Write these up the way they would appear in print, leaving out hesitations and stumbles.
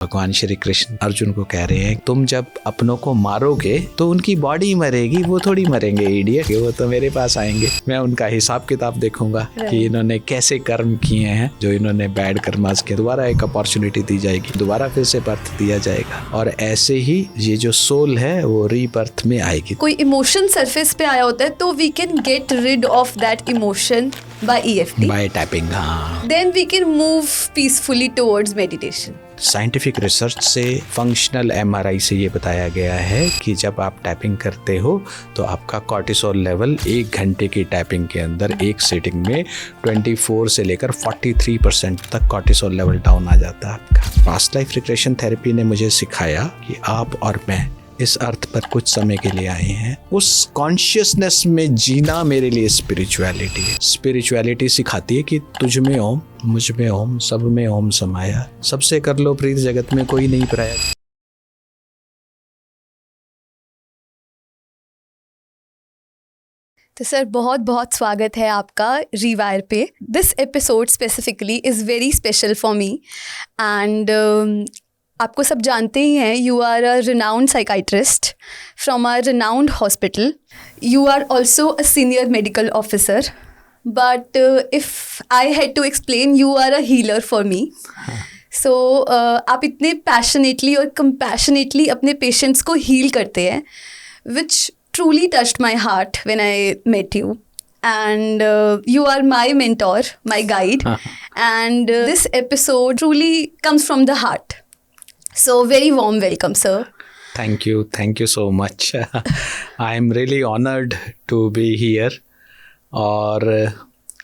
भगवान श्री कृष्ण अर्जुन को कह रहे हैं तुम जब अपनों को मारोगे तो उनकी बॉडी मरेगी, वो थोड़ी मरेंगे इडियट, वो तो मेरे पास आएंगे। मैं उनका हिसाब किताब देखूंगा कि इन्होंने कैसे कर्म किए हैं, जो इन्होंने बैड कर्मास किए। दोबारा एक अपॉर्चुनिटी दी जाएगी, दोबारा फिर से बर्थ दिया जाएगा, और ऐसे ही ये जो सोल है वो रीबर्थ में आएगी। कोई इमोशन सरफेस पे आया होता है तो we can get rid of that emotion by EFT, by tapping. हाँ, then we can move peacefully towards meditation. Scientific research से, फंक्शनल MRI से ये बताया गया है कि जब आप टैपिंग करते हो तो आपका कॉर्टिसोल लेवल 1 घंटे की टैपिंग के अंदर एक सीटिंग में 24 से लेकर 43% तक कॉर्टिसोल लेवल डाउन आ जाता है आपका। पास्ट लाइफ रिग्रेशन थेरेपी ने मुझे सिखाया कि आप और मैं इस अर्थ पर कुछ समय के लिए आए हैं। उस कॉन्शियसनेस में जीना मेरे लिए स्पिरिचुअलिटी है। स्पिरिचुअलिटी सिखाती है कि तुझ में ओम, मुझ में ओम, सब में ओम समाया, सबसे कर लो प्रीत, जगत में कोई नहीं पराया। तो सर बहुत बहुत स्वागत है आपका रीवायर पे। This episode specifically is very special for me and आपको सब जानते ही हैं, you are a renowned psychiatrist from a renowned hospital. You are also a senior medical officer, but if I had to explain, you are a healer for me. So आप इतने passionately और compassionately अपने patients को heal करते हैं, विच truly touched my heart when I met you, and you are my mentor, my guide, and this episode truly comes from the heart. So very warm welcome, sir. Thank you so much. I am really honored to be here. और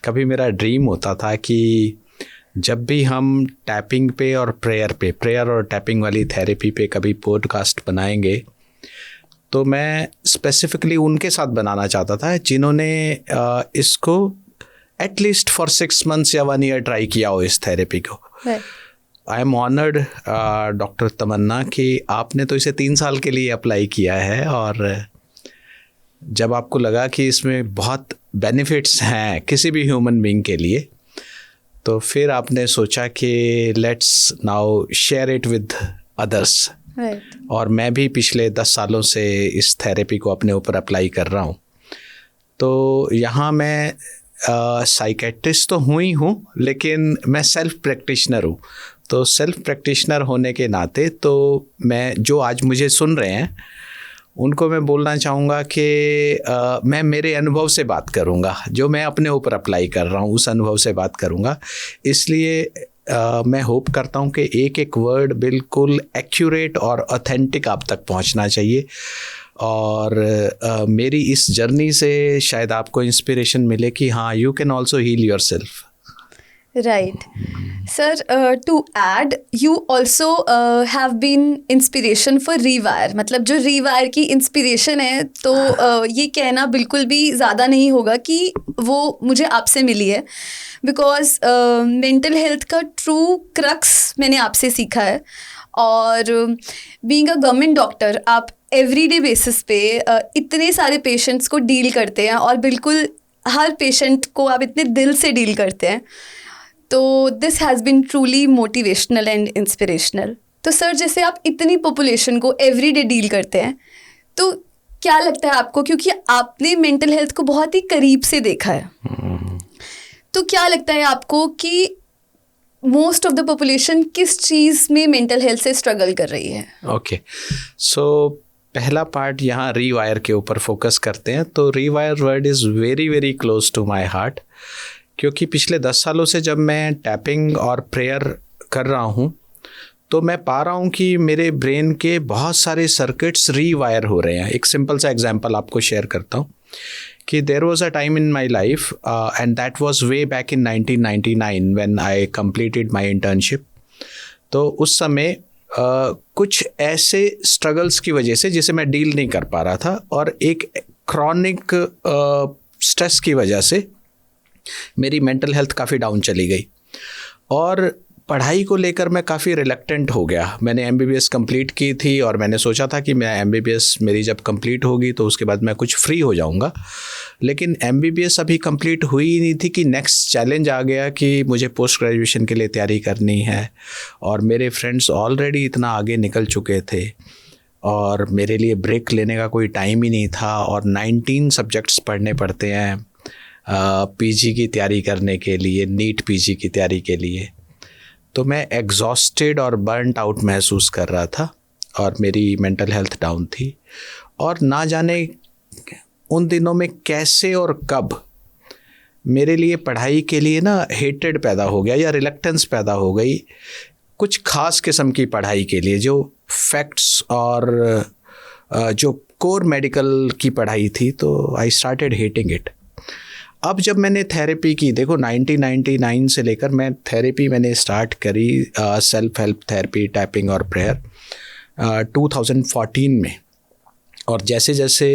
कभी मेरा dream होता था कि जब भी हम tapping पे और प्रेयर और टैपिंग वाली थेरेपी पे कभी पॉडकास्ट बनाएंगे तो मैं स्पेसिफिकली उनके साथ बनाना चाहता था जिन्होंने इसको एटलीस्ट फॉर 6 months या 1 year ट्राई किया हो इस थेरेपी को। आई एम ऑनर्ड डॉक्टर तमन्ना कि आपने तो इसे 3 साल के लिए अप्लाई किया है, और जब आपको लगा कि इसमें बहुत बेनिफिट्स हैं किसी भी ह्यूमन बीइंग के लिए, तो फिर आपने सोचा कि let's now share it with others. और मैं भी पिछले 10 सालों से इस थेरेपी को अपने ऊपर अप्लाई कर रहा हूँ। तो यहाँ मैं साइकेट्रिस्ट तो हूँ ही हूँ, लेकिन मैं सेल्फ प्रैक्टिशनर हूँ। तो सेल्फ प्रैक्टिशनर होने के नाते तो मैं, जो आज मुझे सुन रहे हैं उनको मैं बोलना चाहूँगा कि मैं मेरे अनुभव से बात करूँगा, जो मैं अपने ऊपर अप्लाई कर रहा हूँ उस अनुभव से बात करूँगा। इसलिए मैं होप करता हूँ कि एक एक वर्ड बिल्कुल एक्यूरेट और ऑथेंटिक आप तक पहुँचना चाहिए, और मेरी इस जर्नी से शायद आपको इंस्पिरेशन मिले कि हाँ, you can also heal yourself. Right sir, to add, you also have been inspiration for rewire. मतलब जो रीवायर की इंस्पिरेशन है, तो ये कहना बिल्कुल भी ज़्यादा नहीं होगा कि वो मुझे आपसे मिली है, बिकॉज मेंटल हेल्थ का ट्रू क्रक्स मैंने आपसे सीखा है। और बीइंग अ गवर्नमेंट डॉक्टर, आप एवरीडे बेसिस पे इतने सारे पेशेंट्स को डील करते हैं, और बिल्कुल हर पेशेंट को आप इतने दिल से डील करते हैं। तो this has been truly motivational and inspirational. तो सर, जैसे आप इतनी पॉपुलेशन को एवरीडे डील करते हैं, तो क्या लगता है आपको, क्योंकि आपने मेंटल हेल्थ को बहुत ही करीब से देखा है, तो क्या लगता है आपको कि मोस्ट ऑफ द पॉपुलेशन किस चीज़ में मेंटल हेल्थ से स्ट्रगल कर रही है? ओके, सो पहला पार्ट यहाँ रीवायर के ऊपर फोकस करते हैं। तो rewire word is very very close to my heart, क्योंकि पिछले 10 सालों से जब मैं टैपिंग और प्रेयर कर रहा हूँ तो मैं पा रहा हूँ कि मेरे ब्रेन के बहुत सारे सर्किट्स रीवायर हो रहे हैं। एक सिंपल सा एग्जांपल आपको शेयर करता हूँ कि there was a time in my life and that was way back in 1999 when I completed my internship. तो उस समय कुछ ऐसे स्ट्रगल्स की वजह से जिसे मैं डील नहीं कर पा रहा था, और एक क्रॉनिक स्ट्रेस की वजह से मेरी मेंटल हेल्थ काफ़ी डाउन चली गई। और पढ़ाई को लेकर मैं काफ़ी रिलक्टेंट हो गया। मैंने एमबीबीएस कंप्लीट की थी और मैंने सोचा था कि मैं एमबीबीएस मेरी जब कंप्लीट होगी तो उसके बाद मैं कुछ फ्री हो जाऊंगा, लेकिन एमबीबीएस अभी कंप्लीट हुई ही नहीं थी कि नेक्स्ट चैलेंज आ गया कि मुझे पोस्ट ग्रेजुएशन के लिए तैयारी करनी है और मेरे फ्रेंड्स ऑलरेडी इतना आगे निकल चुके थे और मेरे लिए ब्रेक लेने का कोई टाइम ही नहीं था और 19 सब्जेक्ट्स पढ़ने पड़ते हैं पीजी की तैयारी करने के लिए, नीट पीजी की तैयारी के लिए। तो मैं एग्जॉस्टेड और बर्नड आउट महसूस कर रहा था और मेरी मेंटल हेल्थ डाउन थी और ना जाने उन दिनों में कैसे और कब मेरे लिए पढ़ाई के लिए ना हेट्रेड पैदा हो गया या रिलक्टेंस पैदा हो गई कुछ खास किस्म की पढ़ाई के लिए, जो फैक्ट्स और जो कोर मेडिकल की पढ़ाई थी। तो आई स्टार्टेड हेटिंग इट। अब जब मैंने थेरेपी की, देखो 1999 से लेकर मैं थेरेपी मैंने स्टार्ट करी, सेल्फ हेल्प थेरेपी, टैपिंग और प्रेयर 2014 में। और जैसे जैसे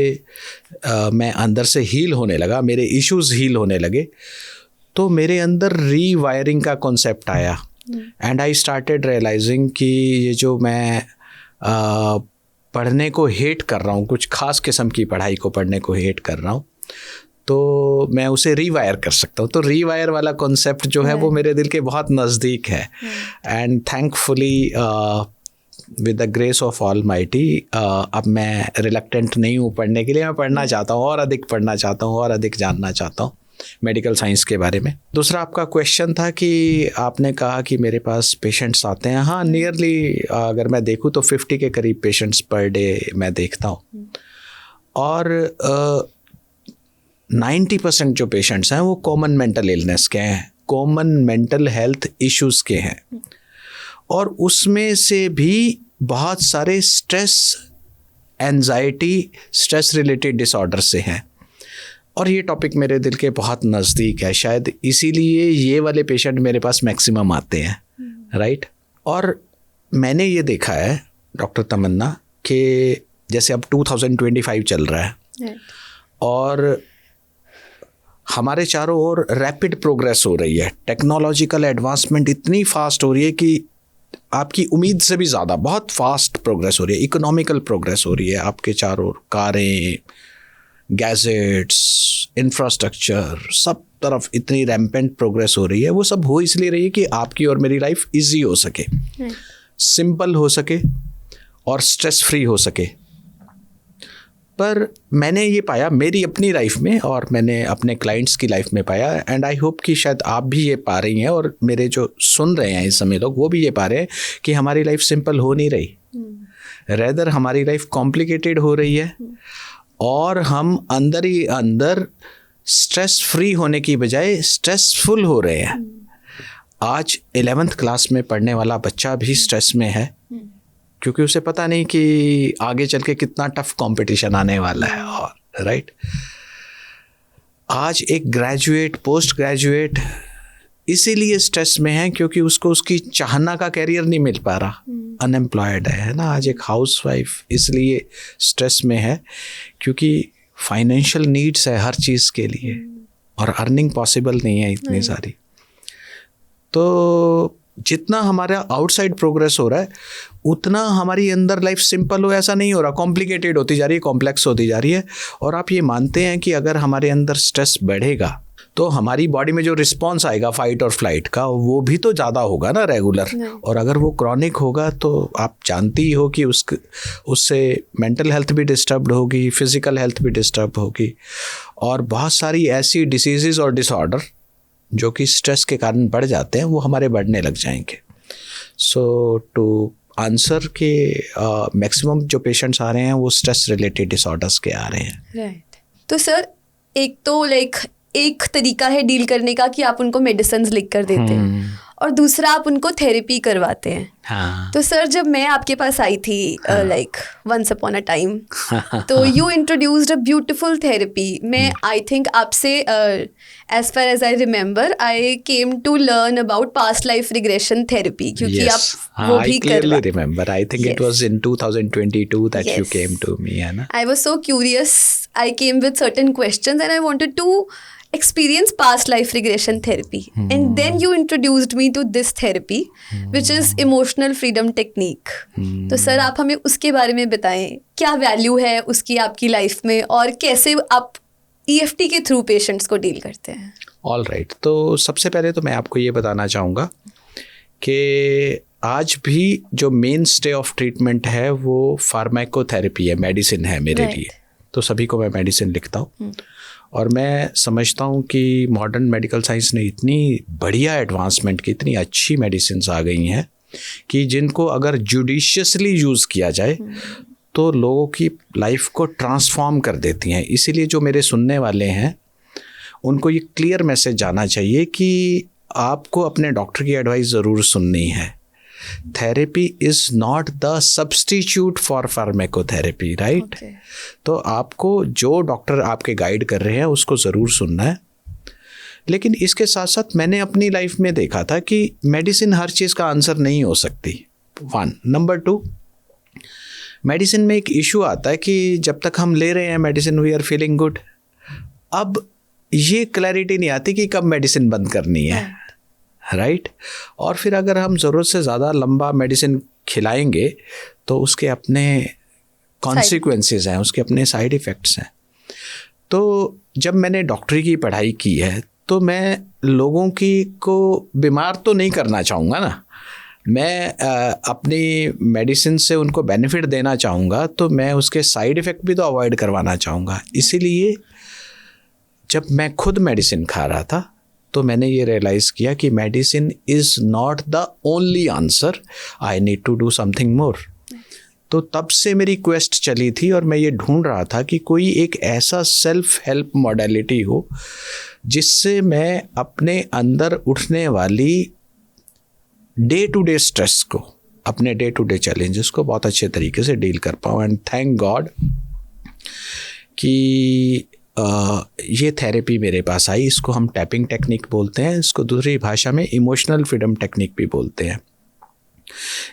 मैं अंदर से हील होने लगा, मेरे इश्यूज़ हील होने लगे, तो मेरे अंदर रीवायरिंग का कॉन्सेप्ट आया एंड आई स्टार्टेड रियलाइजिंग कि ये जो मैं पढ़ने को हेट कर रहा हूँ, कुछ खास किस्म की पढ़ाई को पढ़ने को हेट कर रहा हूँ, तो मैं उसे रीवायर कर सकता हूँ। तो रीवायर वाला कॉन्सेप्ट जो है वो मेरे दिल के बहुत नज़दीक है and thankfully with the grace of almighty अब मैं रिलक्टेंट नहीं हूँ पढ़ने के लिए। मैं पढ़ना चाहता हूँ और अधिक पढ़ना चाहता हूँ और अधिक जानना चाहता हूँ मेडिकल साइंस के बारे में। दूसरा आपका क्वेश्चन था कि आपने कहा कि मेरे पास पेशेंट्स आते हैं। हाँ, नियरली अगर मैं देखूँ तो 50 के करीब पेशेंट्स पर डे मैं देखता हूँ और 90% जो पेशेंट्स हैं वो कॉमन मेंटल इलनेस के हैं, कॉमन मेंटल हेल्थ इश्यूज़ के हैं और उसमें से भी बहुत सारे stress, anxiety, stress related disorder से हैं और ये टॉपिक मेरे दिल के बहुत नज़दीक है। शायद इसीलिए ये वाले पेशेंट मेरे पास मैक्सिमम आते हैं, राइट। और मैंने ये देखा है डॉक्टर तमन्ना कि जैसे अब 2025 चल रहा है और हमारे चारों ओर रैपिड प्रोग्रेस हो रही है, टेक्नोलॉजिकल एडवांसमेंट इतनी फास्ट हो रही है कि आपकी उम्मीद से भी ज़्यादा बहुत फास्ट प्रोग्रेस हो रही है, इकोनॉमिकल प्रोग्रेस हो रही है। आपके चारों ओर कारें, गैजेट्स, इंफ्रास्ट्रक्चर, सब तरफ इतनी रैम्पेंट प्रोग्रेस हो रही है। वो सब हो इसलिए रही है कि आपकी और मेरी लाइफ इजी हो सके, सिंपल हो सके और स्ट्रेस फ्री हो सके। पर मैंने ये पाया मेरी अपनी लाइफ में और मैंने अपने क्लाइंट्स की लाइफ में पाया एंड आई होप कि शायद आप भी ये पा रही हैं और मेरे जो सुन रहे हैं इस समय लोग वो भी ये पा रहे हैं कि हमारी लाइफ सिंपल हो नहीं रही, रेदर हमारी लाइफ कॉम्प्लिकेटेड हो रही है और हम अंदर ही अंदर स्ट्रेस फ्री होने की बजाय स्ट्रेसफुल हो रहे हैं। आज 11th क्लास में पढ़ने वाला बच्चा भी स्ट्रेस में है क्योंकि उसे पता नहीं कि आगे चल के कितना टफ कंपटीशन आने वाला है और राइट। आज एक ग्रेजुएट, पोस्ट ग्रेजुएट इसीलिए स्ट्रेस में है क्योंकि उसको उसकी चाहना का कैरियर नहीं मिल पा रहा, अनएम्प्लॉयड है ना। आज एक हाउसवाइफ इसलिए स्ट्रेस में है क्योंकि फाइनेंशियल नीड्स है हर चीज़ के लिए और अर्निंग पॉसिबल नहीं है इतनी सारी। तो जितना हमारा आउटसाइड प्रोग्रेस हो रहा है उतना हमारी अंदर लाइफ सिंपल हो ऐसा नहीं हो रहा, कॉम्प्लिकेटेड होती जा रही है, कॉम्प्लेक्स होती जा रही है। और आप ये मानते हैं कि अगर हमारे अंदर स्ट्रेस बढ़ेगा तो हमारी बॉडी में जो रिस्पॉन्स आएगा फाइट और फ्लाइट का वो भी तो ज़्यादा होगा ना रेगुलर। और अगर वो क्रॉनिक होगा तो आप जानती ही हो कि उससे मेंटल हेल्थ भी डिस्टर्ब होगी, फिजिकल हेल्थ भी डिस्टर्ब होगी और बहुत सारी ऐसी डिसीज़ और डिसऑर्डर जो कि स्ट्रेस के कारण बढ़ जाते हैं वो हमारे बढ़ने लग जाएंगे। सो टू आंसर के मैक्सिमम जो पेशेंट्स आ रहे हैं वो स्ट्रेस रिलेटेड डिसऑर्डर्स के आ रहे हैं। राइट। तो सर एक तो एक तरीका है डील करने का कि आप उनको मेडिसिन लिख कर देते हैं और दूसरा आप उनको थेरेपी करवाते हैं। हाँ। तो सर जब मैं आपके पास आई थी like once upon a time तो you introduced a beautiful therapy. मैं आई थिंक आपसे as far as I remember I came to learn about past life regression therapy क्योंकि आप वो भी कर remember. I think it was in 2022 that you came to me, है ना। I was so curious, I came with certain questions and I wanted to experience past life regression therapy, and then you introduced me to this therapy which is emotional freedom technique. तो sir आप हमें उसके बारे में बताएं, क्या value है उसकी आपकी लाइफ में और कैसे आप EFT के थ्रू पेशेंट्स को डील करते हैं? ऑल राइट, तो सबसे पहले तो मैं आपको ये बताना चाहूँगा कि आज भी जो मेन स्टे ऑफ ट्रीटमेंट है वो फार्माकोथेरेपी है, मेडिसिन है मेरे लिए। तो सभी को मैं मेडिसिन लिखता हूँ और मैं समझता हूँ कि मॉडर्न मेडिकल साइंस ने इतनी बढ़िया एडवांसमेंट की, इतनी अच्छी मेडिसिन्स आ गई हैं कि जिनको अगर जुडिशियसली यूज़ किया जाए तो लोगों की लाइफ को ट्रांसफॉर्म कर देती हैं। इसीलिए जो मेरे सुनने वाले हैं उनको ये क्लियर मैसेज जाना चाहिए कि आपको अपने डॉक्टर की एडवाइस ज़रूर सुननी है। Therapy is not the substitute for pharmacotherapy, right? तो आपको जो डॉक्टर आपके गाइड कर रहे हैं उसको ज़रूर सुनना है। लेकिन इसके साथ साथ मैंने अपनी लाइफ में देखा था कि मेडिसिन हर चीज़ का आंसर नहीं हो सकती, 1। नंबर 2, मेडिसिन में एक इशू आता है कि जब तक हम ले रहे हैं medicine we are feeling good. अब ये क्लैरिटी नहीं आती कि कब मेडिसिन बंद करनी है, राइट? और फिर अगर हम ज़रूरत से ज़्यादा लंबा मेडिसिन खिलाएंगे तो उसके अपने कॉन्सिक्वेंसेस हैं, उसके अपने साइड इफ़ेक्ट्स हैं। तो जब मैंने डॉक्टरी की पढ़ाई की है तो मैं लोगों को बीमार तो नहीं करना चाहूँगा ना, मैं अपनी मेडिसिन से उनको बेनिफिट देना चाहूँगा, तो मैं उसके साइड इफ़ेक्ट भी तो अवॉइड करवाना चाहूँगा। इसीलिए जब मैं खुद मेडिसिन खा रहा था तो मैंने ये रियलाइज़ किया कि medicine is not the only answer, I need to do something more. तो तब से मेरी क्वेस्ट चली थी और मैं ये ढूंढ रहा था कि कोई एक ऐसा सेल्फ हेल्प मॉडलिटी हो जिससे मैं अपने अंदर उठने वाली डे टू डे स्ट्रेस को, अपने डे टू डे चैलेंजेस को बहुत अच्छे तरीके से डील कर पाऊँ। एंड थैंक गॉड कि ये थेरेपी मेरे पास आई। इसको हम टैपिंग टेक्निक बोलते हैं, इसको दूसरी भाषा में इमोशनल फ्रीडम टेक्निक भी बोलते हैं।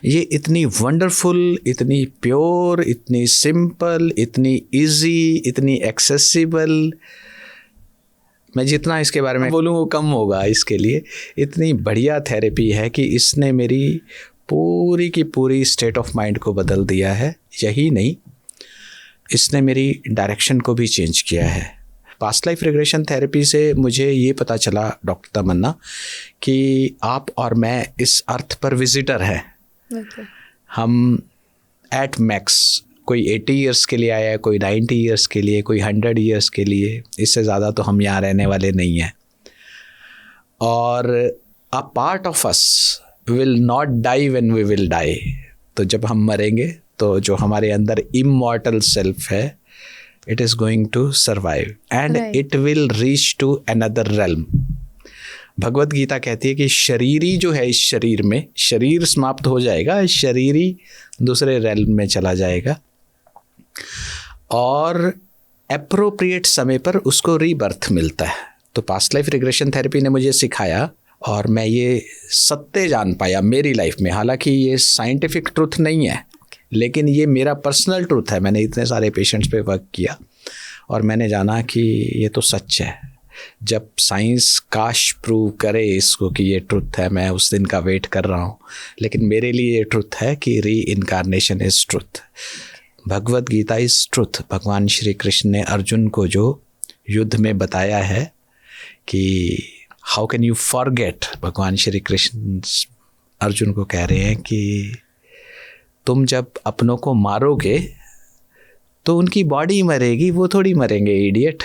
ये इतनी वंडरफुल, इतनी प्योर, इतनी सिंपल, इतनी इजी, इतनी एक्सेसिबल, मैं जितना इसके बारे में बोलूँ वो कम होगा इसके लिए। इतनी बढ़िया थेरेपी है कि इसने मेरी पूरी की पूरी स्टेट ऑफ माइंड को बदल दिया है। यही नहीं, इसने मेरी डायरेक्शन को भी चेंज किया है। पास्ट लाइफ रिग्रेशन थेरेपी से मुझे ये पता चला डॉक्टर तमन्ना कि आप और मैं इस अर्थ पर विजिटर हैं। हम एट मैक्स कोई 80 ईयर्स के लिए आया है, कोई 90 ईयर्स के लिए, कोई 100 ईयर्स के लिए, इससे ज़्यादा तो हम यहाँ रहने वाले नहीं हैं। और a part of us will not die when we will die. तो जब हम मरेंगे तो जो हमारे अंदर इमॉर्टल सेल्फ है, it is going to survive and it will reach to another realm. Bhagavad Gita कहती है कि शरीरी जो है, इस शरीर में, शरीर समाप्त हो जाएगा, शरीरी दूसरे रेल्म में चला जाएगा और एप्रोप्रिएट समय पर उसको रीबर्थ मिलता है। तो पास्ट लाइफ रिग्रेशन थेरेपी ने मुझे सिखाया और मैं ये सत्य जान पाया मेरी लाइफ में। हालांकि ये साइंटिफिक ट्रुथ नहीं है, लेकिन ये मेरा पर्सनल ट्रुथ है। मैंने इतने सारे पेशेंट्स पे वर्क किया और मैंने जाना कि ये तो सच है। जब साइंस काश प्रूव करे इसको कि ये ट्रुथ है, मैं उस दिन का वेट कर रहा हूँ। लेकिन मेरे लिए ये ट्रुथ है कि reincarnation is truth, Bhagavad Gita is truth. भगवान श्री कृष्ण ने अर्जुन को जो युद्ध में बताया है कि हाउ कैन यू फॉरगेट, भगवान श्री कृष्ण अर्जुन को कह रहे हैं कि तुम जब अपनों को मारोगे तो उनकी बॉडी मरेगी, वो थोड़ी मरेंगे इडियट।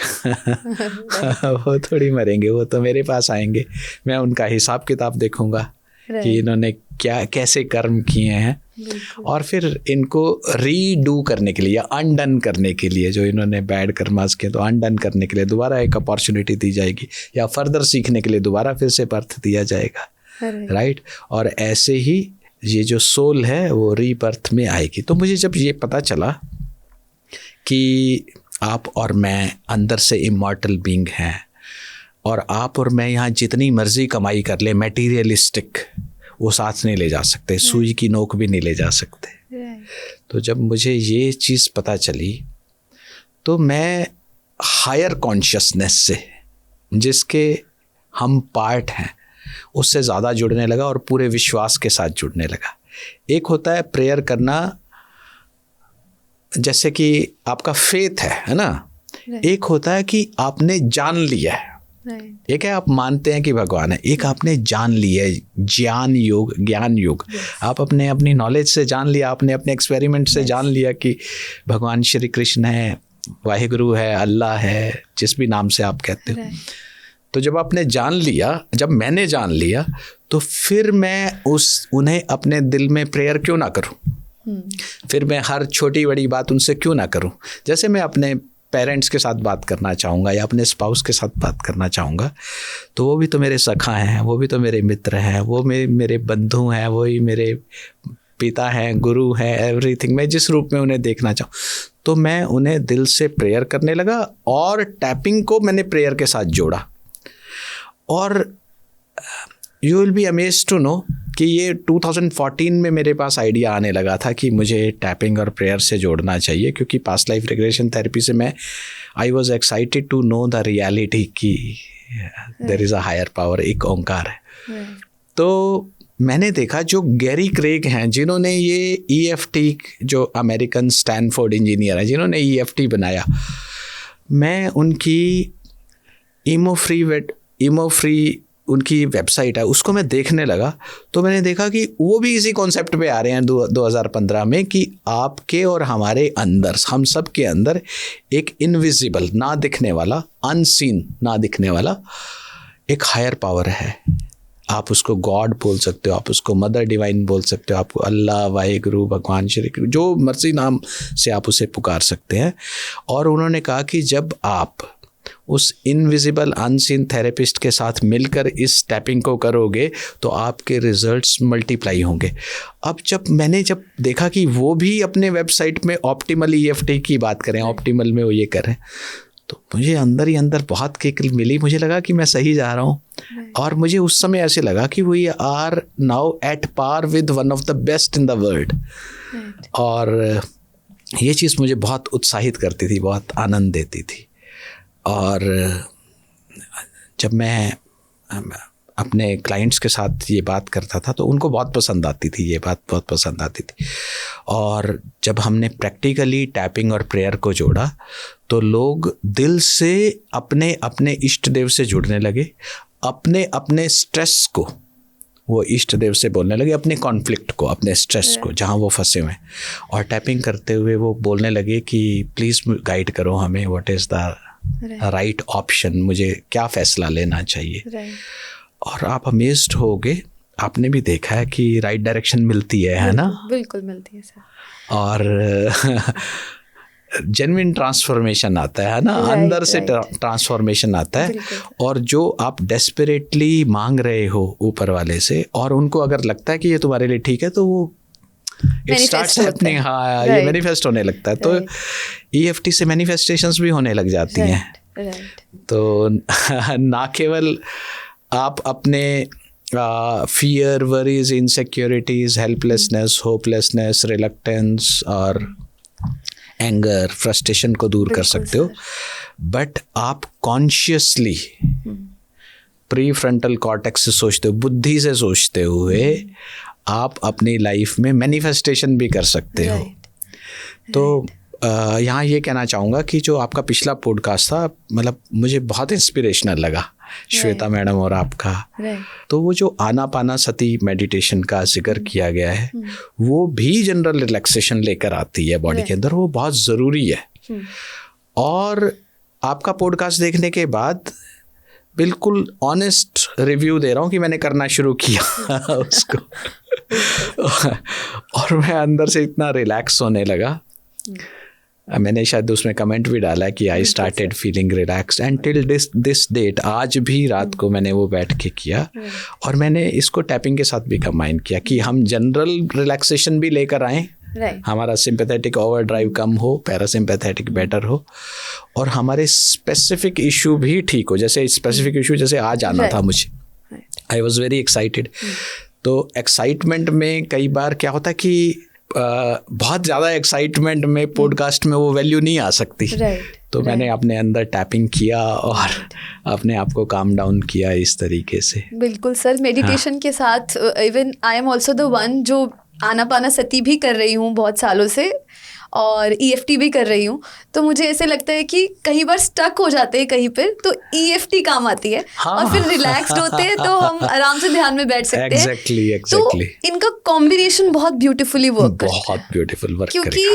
वो थोड़ी मरेंगे, वो तो मेरे पास आएंगे, मैं उनका हिसाब किताब देखूंगा कि इन्होंने क्या कैसे कर्म किए हैं और फिर इनको रीडू करने के लिए या अनडन करने के लिए, जो इन्होंने बैड कर्मास किए तो अनडन करने के लिए दोबारा एक अपॉर्चुनिटी दी जाएगी या फर्दर सीखने के लिए दोबारा फिर से बर्थ दिया जाएगा, राइट? और ऐसे ही ये जो सोल है वो रीबर्थ में आएगी। तो मुझे जब ये पता चला कि आप और मैं अंदर से इमॉर्टल बीइंग हैं और आप और मैं यहाँ जितनी मर्जी कमाई कर ले, मटीरियलिस्टिक, वो साथ नहीं ले जा सकते, सुई की नोक भी नहीं ले जा सकते। तो जब मुझे ये चीज़ पता चली तो मैं हायर कॉन्शियसनेस से जिसके हम पार्ट हैं उससे ज़्यादा जुड़ने लगा और पूरे विश्वास के साथ जुड़ने लगा। एक होता है प्रेयर करना, जैसे कि आपका फेथ है ना। एक होता है कि आपने जान लिया है। एक है आप मानते हैं कि भगवान है, एक आपने जान लिया है, ज्ञान योग। आप अपनी नॉलेज से जान लिया, आपने अपने एक्सपेरिमेंट से जान लिया कि भगवान श्री कृष्ण है, वाहिगुरु है, अल्लाह है, जिस भी नाम से आप कहते हो। तो जब आपने जान लिया, जब मैंने जान लिया, तो फिर मैं उन्हें अपने दिल में प्रेयर क्यों ना करूं, फिर मैं हर छोटी बड़ी बात उनसे क्यों ना करूं। जैसे मैं अपने पेरेंट्स के साथ बात करना चाहूँगा या अपने स्पाउस के साथ बात करना चाहूँगा, तो वो भी तो मेरे सखा हैं, वो भी तो मेरे मित्र हैं, वो मेरे बंधु हैं, वही मेरे पिता हैं, गुरु हैं, एवरीथिंग। मैं जिस रूप में उन्हें देखना चाहूँ, तो मैं उन्हें दिल से प्रेयर करने लगा और टैपिंग को मैंने प्रेयर के साथ जोड़ा। और you will be amazed to know कि ये 2014 में मेरे पास आइडिया आने लगा था कि मुझे टैपिंग और प्रेयर से जोड़ना चाहिए, क्योंकि पास्ट लाइफ रिग्रेशन थेरेपी से I was excited to know the reality कि there is a higher power, एक ओंकार है। तो मैंने देखा जो गैरी क्रेग हैं, जिन्होंने ये EFT, जो अमेरिकन स्टैनफोर्ड इंजीनियर हैं, जिन्होंने EFT बनाया, मैं उनकी ईमो फ्री उनकी वेबसाइट है, उसको मैं देखने लगा। तो मैंने देखा कि वो भी इसी कॉन्सेप्ट पे आ रहे हैं 2015 में कि आपके और हमारे अंदर, हम सब के अंदर एक इनविजिबल, ना दिखने वाला, अनसीन, ना दिखने वाला एक हायर पावर है। आप उसको गॉड बोल सकते हो, आप उसको मदर डिवाइन बोल सकते हो, आप अल्लाह, वाहिगुरु, भगवान श्री कृष्ण, जो मर्जी नाम से आप उसे पुकार सकते हैं। और उन्होंने कहा कि जब आप उस इनविजिबल अनसीन थेरेपिस्ट के साथ मिलकर इस टैपिंग को करोगे तो आपके रिजल्ट्स मल्टीप्लाई होंगे। अब मैंने देखा कि वो भी अपने वेबसाइट में ऑप्टिमल EFT की बात करें, ऑप्टिमल में वो ये करें, तो मुझे अंदर ही अंदर बहुत किक मिली। मुझे लगा कि मैं सही जा रहा हूँ। और मुझे उस समय ऐसे लगा कि we are now at par with one of the best in the world. और ये चीज़ मुझे बहुत उत्साहित करती थी, बहुत आनंद देती थी। और जब मैं अपने क्लाइंट्स के साथ ये बात करता था तो उनको बहुत पसंद आती थी, ये बात बहुत पसंद आती थी। और जब हमने प्रैक्टिकली टैपिंग और प्रेयर को जोड़ा तो लोग दिल से अपने अपने इष्ट देव से जुड़ने लगे, अपने अपने स्ट्रेस को वो इष्ट देव से बोलने लगे, अपने कॉन्फ्लिक्ट को, अपने स्ट्रेस को, जहाँ वो फंसे हुए। और टैपिंग करते हुए वो बोलने लगे कि प्लीज़ गाइड करो हमें, what is the right option, मुझे क्या फ़ैसला लेना चाहिए। और आप अमेज्ड होगे, आपने भी देखा है कि राइट डायरेक्शन मिलती है ना? बिल्कुल मिलती है सर। और जेन्युइन ट्रांसफॉर्मेशन आता है ना, अंदर से ट्रांसफॉर्मेशन आता है। और जो आप डेस्परेटली मांग रहे हो ऊपर वाले से, और उनको अगर लगता है कि ये तुम्हारे लिए ठीक है, तो वो इट स्टार्ट्स हैपनिंग। हाँ, ये मैनिफेस्ट होने लगता है। तो EFT से मैनिफेस्टेशंस भी होने लग जाती हैं। तो ना केवल आप अपने fear, worries, insecurities, helplessness, hopelessness, reluctance और एंगर, फ्रस्ट्रेशन को दूर कर सकते हो, बट आप कॉन्शियसली प्री फ्रंटल कॉर्टेक्स से सोचते हो, बुद्धि से सोचते हुए आप अपनी लाइफ में मैनिफेस्टेशन भी कर सकते हो। तो यहाँ ये कहना चाहूँगा कि जो आपका पिछला पॉडकास्ट था, मतलब मुझे बहुत इंस्पिरेशनल लगा, श्वेता मैडम और आपका। तो वो जो आनापाना सती मेडिटेशन का जिक्र किया गया है, वो भी जनरल रिलैक्सेशन लेकर आती है बॉडी के अंदर, वो बहुत ज़रूरी है। और आपका पॉडकास्ट देखने के बाद बिल्कुल ऑनेस्ट रिव्यू दे रहा हूँ कि मैंने करना शुरू किया उसको। और मैं अंदर से इतना रिलैक्स होने लगा। मैंने शायद उसमें कमेंट भी डाला कि I started feeling relaxed and till this date. आज भी रात को मैंने वो बैठ के किया, और मैंने इसको टैपिंग के साथ भी कंबाइन किया कि हम जनरल रिलैक्सेशन भी लेकर आएँ, हमारा सिंपैथेटिक ओवरड्राइव कम हो, पैरासिम्पैथेटिक बेटर हो, और हमारे स्पेसिफिक इशू भी ठीक हो। जैसे स्पेसिफिक इशू जैसे आज आना था मुझे, आई वॉज वेरी एक्साइटेड। तो एक्साइटमेंट में कई बार क्या होता है कि बहुत ज़्यादा एक्साइटमेंट में पॉडकास्ट में वो वैल्यू नहीं आ सकती। तो मैंने अपने अंदर टैपिंग किया और अपने आप को काम डाउन किया इस तरीके से। बिल्कुल सर, मेडिटेशन के साथ even I am also the one जो आनापानासती भी कर रही हूँ बहुत सालों से और EFT भी कर रही हूँ। तो मुझे ऐसे लगता है कि कई बार स्टक हो जाते हैं कहीं पर तो EFT काम आती है। हाँ। और फिर रिलैक्स्ड होते हैं तो हम आराम से ध्यान में बैठ सकते हैं। एग्जैक्टली। तो इनका कॉम्बिनेशन बहुत ब्यूटीफुली वर्क करता है। बहुत ब्यूटीफुल वर्क क्योंकि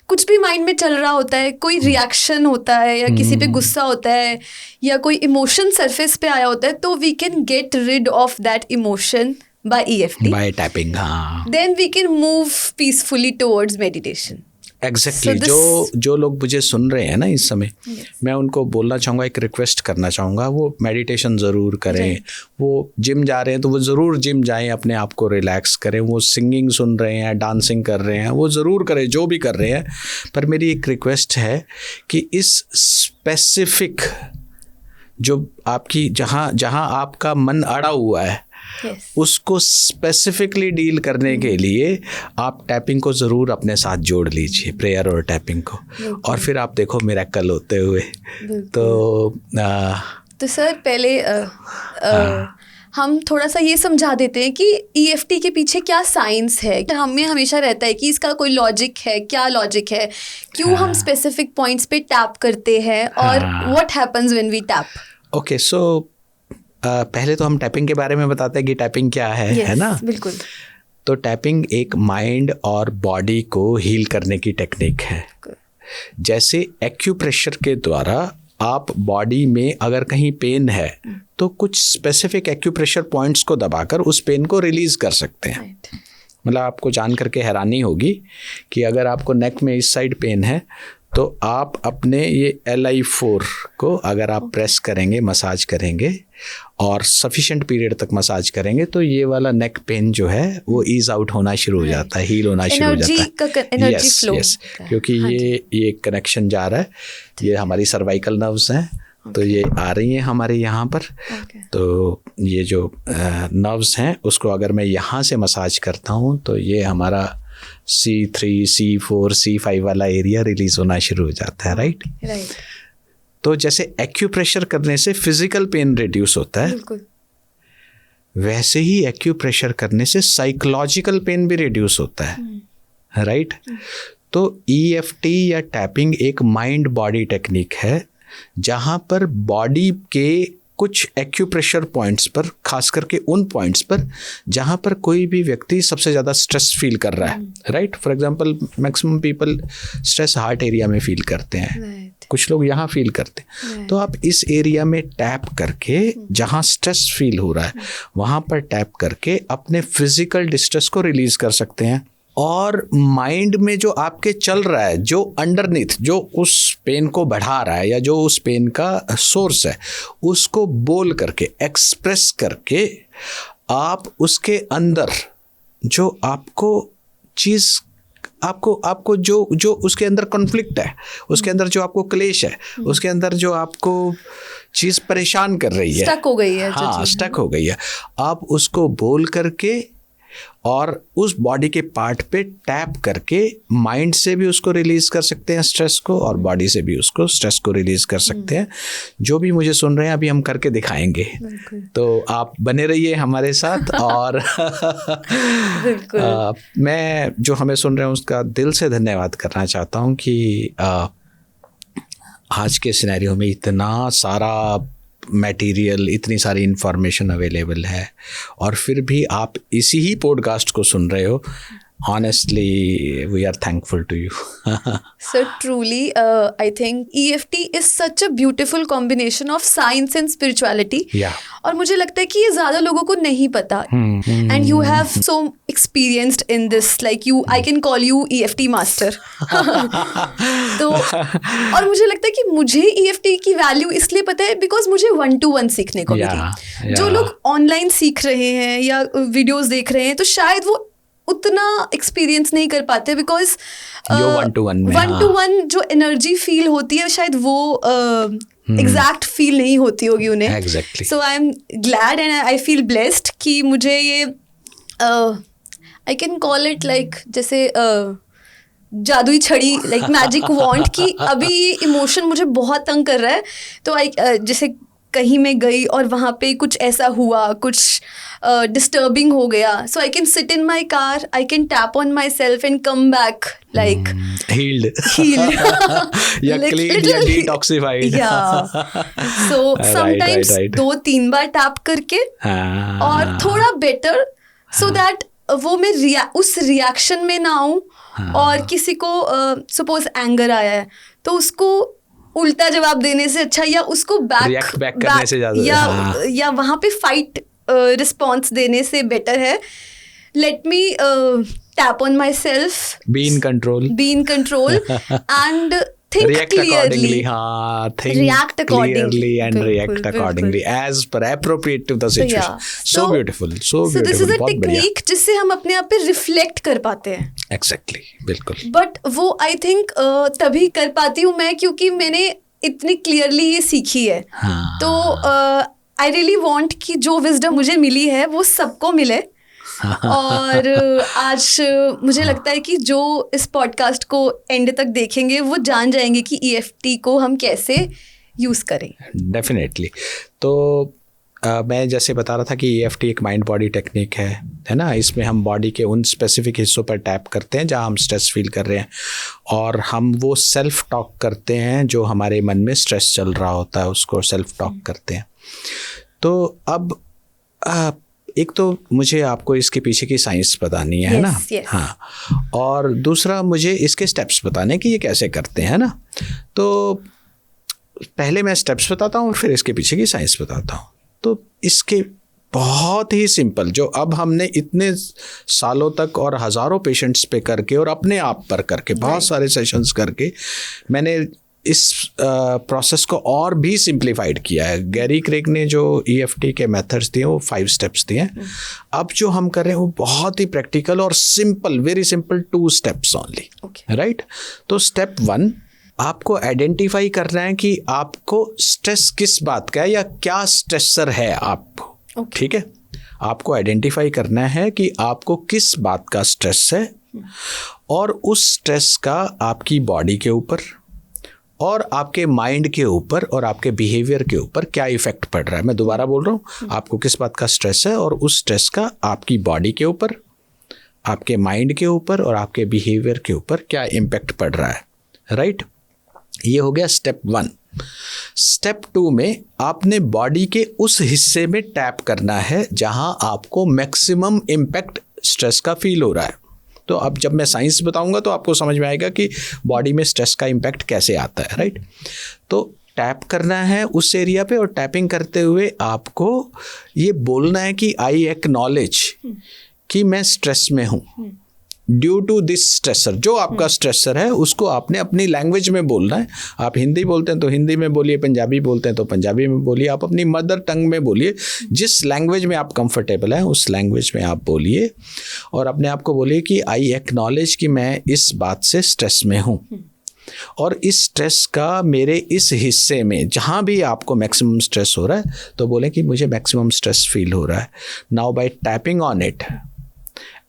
कुछ भी माइंड में चल रहा होता है, कोई रिएक्शन होता है या किसी पे गुस्सा होता है या कोई इमोशन सरफेस पे आया होता है, तो we can get rid of that emotion by EFT, by tapping. हाँ, then we can move peacefully towards meditation. Exactly. जो लोग मुझे सुन रहे हैं ना इस समय, मैं उनको बोलना चाहूँगा, एक रिक्वेस्ट करना चाहूँगा, वो मेडिटेशन ज़रूर करें। वो जिम जा रहे हैं तो वो ज़रूर जिम जाएं, अपने आप को रिलैक्स करें। वो सिंगिंग सुन रहे हैं, डांसिंग कर रहे हैं, वो ज़रूर करें, जो भी कर रहे हैं। पर मेरी एक रिक्वेस्ट है कि इस स्पेसिफिक जो आपकी जहाँ आपका मन अड़ा हुआ है, उसको स्पेसिफिकली डील करने के लिए आप टैपिंग को ज़रूर अपने साथ जोड़ लीजिए, प्रेयर और टैपिंग को, और फिर आप देखो मिरेकल होते हुए। तो सर पहले हम थोड़ा सा ये समझा देते हैं कि EFT के पीछे क्या साइंस है। हमें हमेशा रहता है कि इसका कोई लॉजिक है, क्या लॉजिक है, क्यों हम स्पेसिफिक पॉइंट्स पे टैप करते हैं और what happens when we tap. Okay, so पहले तो हम टैपिंग के बारे में बताते हैं कि टैपिंग क्या है ना? बिल्कुल। तो टैपिंग एक माइंड और बॉडी को हील करने की टेक्निक है। जैसे एक्यूप्रेशर के द्वारा आप बॉडी में अगर कहीं पेन है तो कुछ स्पेसिफिक एक्यूप्रेशर पॉइंट्स को दबाकर उस पेन को रिलीज कर सकते हैं। मतलब आपको जान करके हैरानी होगी कि अगर आपको नेक में इस साइड पेन है तो आप अपने ये LI4 को अगर आप प्रेस करेंगे, मसाज करेंगे और सफिशिएंट पीरियड तक मसाज करेंगे तो ये वाला नेक पेन जो है वो ईज आउट होना शुरू हो जाता है, हील होना शुरू हो जाता है। यस, क्योंकि ये कनेक्शन जा रहा है, ये हमारी सर्वाइकल नर्व्स हैं, तो ये आ रही हैं हमारे यहाँ पर। तो ये जो नर्व्स हैं उसको अगर मैं यहाँ से मसाज करता हूँ तो ये हमारा C3, C4, C5 वाला एरिया रिलीज होना शुरू हो जाता है। राइट। तो जैसे एक्यूप्रेशर करने से फिजिकल पेन रिड्यूस होता है, वैसे ही एक्यूप्रेशर करने से साइकोलॉजिकल पेन भी रिड्यूस होता है। राइट। तो EFT या टैपिंग एक माइंड बॉडी टेक्निक है जहाँ पर बॉडी के कुछ एक्यूप्रेशर पॉइंट्स पर, खास करके उन पॉइंट्स पर जहाँ पर कोई भी व्यक्ति सबसे ज़्यादा स्ट्रेस फील कर रहा है। Right. For example maximum people stress heart area में फील करते हैं, कुछ लोग यहाँ फील करते हैं। तो आप इस एरिया में टैप करके जहाँ स्ट्रेस फील हो रहा है वहाँ पर टैप करके अपने फिजिकल डिस्ट्रेस को रिलीज कर सकते हैं। और माइंड में जो आपके चल रहा है, जो अंडरनीथ, जो उस पेन को बढ़ा रहा है या जो उस पेन का सोर्स है, उसको बोल करके, एक्सप्रेस करके आप उसके अंदर जो आपको चीज़, आपको जो उसके अंदर कॉन्फ्लिक्ट है, उसके अंदर जो आपको क्लेश है, उसके अंदर जो आपको चीज़ परेशान कर रही है, स्टक हो गई है, हाँ स्टक हो गई है, आप उसको बोल करके और उस बॉडी के पार्ट पे टैप करके माइंड से भी उसको रिलीज कर सकते हैं स्ट्रेस को, और बॉडी से भी उसको स्ट्रेस को रिलीज कर सकते हैं। जो भी मुझे सुन रहे हैं अभी हम करके दिखाएंगे, तो आप बने रहिए हमारे साथ। और मैं जो हमें सुन रहे हैं उसका दिल से धन्यवाद करना चाहता हूँ कि आज के सिनेरियो में इतना सारा मटेरियल, इतनी सारी इंफॉर्मेशन अवेलेबल है और फिर भी आप इसी ही पॉडकास्ट को सुन रहे हो। Honestly, we are thankful to you. So truly, I think EFT is such a beautiful combination of science and spirituality. Yeah. और मुझे लगता है कि ये ज़्यादा लोगों को नहीं पता. And you have so experienced in this, like I can call you EFT master. तो और मुझे लगता है कि मुझे EFT की वैल्यू इसलिए पता है because मुझे 1-to-1 सीखने को मिली. जो लोग ऑनलाइन सीख रहे हैं या वीडियोस देख रहे हैं तो शायद वो उतना एक्सपीरियंस नहीं कर पाते बिकॉज 1-to-1 जो एनर्जी फील होती है शायद वो एग्जैक्ट फील नहीं होती होगी उन्हें. So I am glad and I feel blessed कि मुझे ये I can call it like जैसे जादुई छड़ी, लाइक मैजिक वॉन्ड की अभी ये इमोशन मुझे बहुत तंग कर रहा है, तो जैसे कहीं मैं गई और वहाँ पे कुछ ऐसा हुआ, कुछ डिस्टर्बिंग हो गया, so I can sit in my car, I can tap on myself and come back like healed या क्लीन या डिटॉक्सिफाइड। सो समटाइम्स 2-3 बार टैप करके और थोड़ा बेटर, सो दैट वो मैं उस रिएक्शन में ना आऊँ। और किसी को सपोज एंगर आया है तो उसको उल्टा जवाब देने से अच्छा, या उसको बैक करने से ज्यादा, या वहाँ पे फाइट रिस्पॉन्स देने से बेटर है let me tap on my self, be in control and think react clearly. Think react clearly and react accordingly as per appropriate to the situation. So beautiful. So this is a technique जिससे हम अपने आप पे reflect कर पाते हैं. Exactly, बिल्कुल. But वो आई थिंक तभी कर पाती हूँ मैं क्योंकि मैंने इतनी क्लियरली ये सीखी है. तो आई रियली वॉन्ट कि जो विजडम मुझे मिली है वो सबको मिले. और आज मुझे लगता है कि जो इस पॉडकास्ट को एंड तक देखेंगे वो जान जाएंगे कि EFT को हम कैसे यूज़ करें. डेफिनेटली. तो मैं जैसे बता रहा था कि EFT एक माइंड बॉडी टेक्निक है ना. इसमें हम बॉडी के उन स्पेसिफिक हिस्सों पर टैप करते हैं जहाँ हम स्ट्रेस फील कर रहे हैं, और हम वो सेल्फ टॉक करते हैं जो हमारे मन में स्ट्रेस चल रहा होता है, उसको सेल्फ टॉक करते हैं. तो अब एक तो मुझे आपको इसके पीछे की साइंस बतानी है ना. हाँ. और दूसरा मुझे इसके स्टेप्स बताने कि ये कैसे करते हैं ना. तो पहले मैं स्टेप्स बताता हूँ और फिर इसके पीछे की साइंस बताता हूँ. तो इसके बहुत ही सिंपल, जो अब हमने इतने सालों तक और हज़ारों पेशेंट्स पे करके और अपने आप पर करके बहुत सारे सेशंस करके मैंने इस प्रोसेस को और भी सिंप्लीफाइड किया है. गैरी क्रेग ने जो EFT के मेथड्स दिए वो 5 स्टेप्स दिए हैं. अब जो हम कर रहे हैं वो बहुत ही प्रैक्टिकल और simple, very simple, 2 steps only. Right. तो स्टेप 1, आपको आइडेंटिफाई करना है कि आपको स्ट्रेस किस बात का है या क्या स्ट्रेसर है आपको. ठीक है. आपको आइडेंटिफाई करना है कि आपको किस बात का स्ट्रेस है, और उस स्ट्रेस का आपकी बॉडी के ऊपर और आपके माइंड के ऊपर और आपके बिहेवियर के ऊपर क्या इफेक्ट पड़ रहा है. मैं दोबारा बोल रहा हूँ, आपको किस बात का स्ट्रेस है और उस स्ट्रेस का आपकी बॉडी के ऊपर, आपके माइंड के ऊपर और आपके बिहेवियर के ऊपर क्या इम्पैक्ट पड़ रहा है. राइट. ये हो गया स्टेप 1. स्टेप 2 में आपने बॉडी के उस हिस्से में टैप करना है जहाँ आपको मैक्सिमम इम्पैक्ट स्ट्रेस का फील हो रहा है. तो अब जब मैं साइंस बताऊंगा तो आपको समझ में आएगा कि बॉडी में स्ट्रेस का इम्पैक्ट कैसे आता है. राइट. तो टैप करना है उस एरिया पे, और टैपिंग करते हुए आपको ये बोलना है कि आई एक्नॉलेज कि मैं स्ट्रेस में हूँ ड्यू टू दिस स्ट्रेसर. जो आपका स्ट्रेसर है उसको आपने अपनी लैंग्वेज में बोलना है. आप हिंदी बोलते हैं तो हिंदी में बोलिए, पंजाबी बोलते हैं तो पंजाबी में बोलिए, आप अपनी मदर टंग में बोलिए. जिस लैंग्वेज में आप कंफर्टेबल हैं उस लैंग्वेज में आप बोलिए, और अपने आप को बोलिए कि आई एक्नॉलेज कि मैं इस बात से स्ट्रेस में हूँ, और इस स्ट्रेस का मेरे इस हिस्से में जहाँ भी आपको मैक्सिमम स्ट्रेस हो रहा है तो बोलें कि मुझे मैक्सिमम स्ट्रेस फील हो रहा है. Now bye tapping on it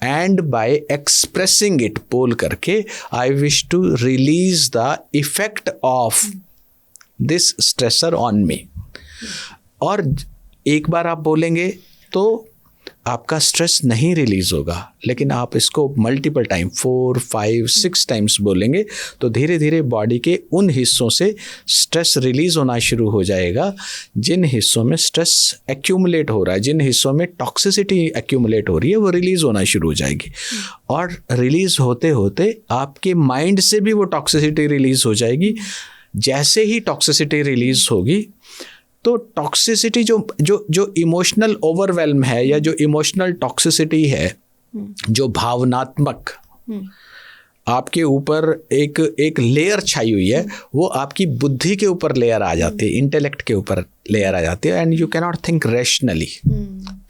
and by expressing it, बोल करके I wish to release the effect of this stressor on me. और एक बार आप बोलेंगे तो आपका स्ट्रेस नहीं रिलीज होगा, लेकिन आप इसको मल्टीपल टाइम 4, 5, 6 टाइम्स बोलेंगे तो धीरे धीरे बॉडी के उन हिस्सों से स्ट्रेस रिलीज होना शुरू हो जाएगा जिन हिस्सों में स्ट्रेस एक्यूमुलेट हो रहा है, जिन हिस्सों में टॉक्सिसिटी एक्यूमुलेट हो रही है वो रिलीज होना शुरू हो जाएगी. और रिलीज होते होते आपके माइंड से भी वो टॉक्सिसिटी रिलीज हो जाएगी. जैसे ही टॉक्सिसिटी रिलीज होगी तो टॉक्सिसिटी जो इमोशनल ओवरवेल्म है या जो इमोशनल टॉक्सिसिटी है, जो भावनात्मक आपके ऊपर एक लेयर छाई हुई है, वो आपकी बुद्धि के ऊपर लेयर आ जाती है, इंटेलेक्ट के ऊपर लेयर आ जाती है, and you can not think rationally.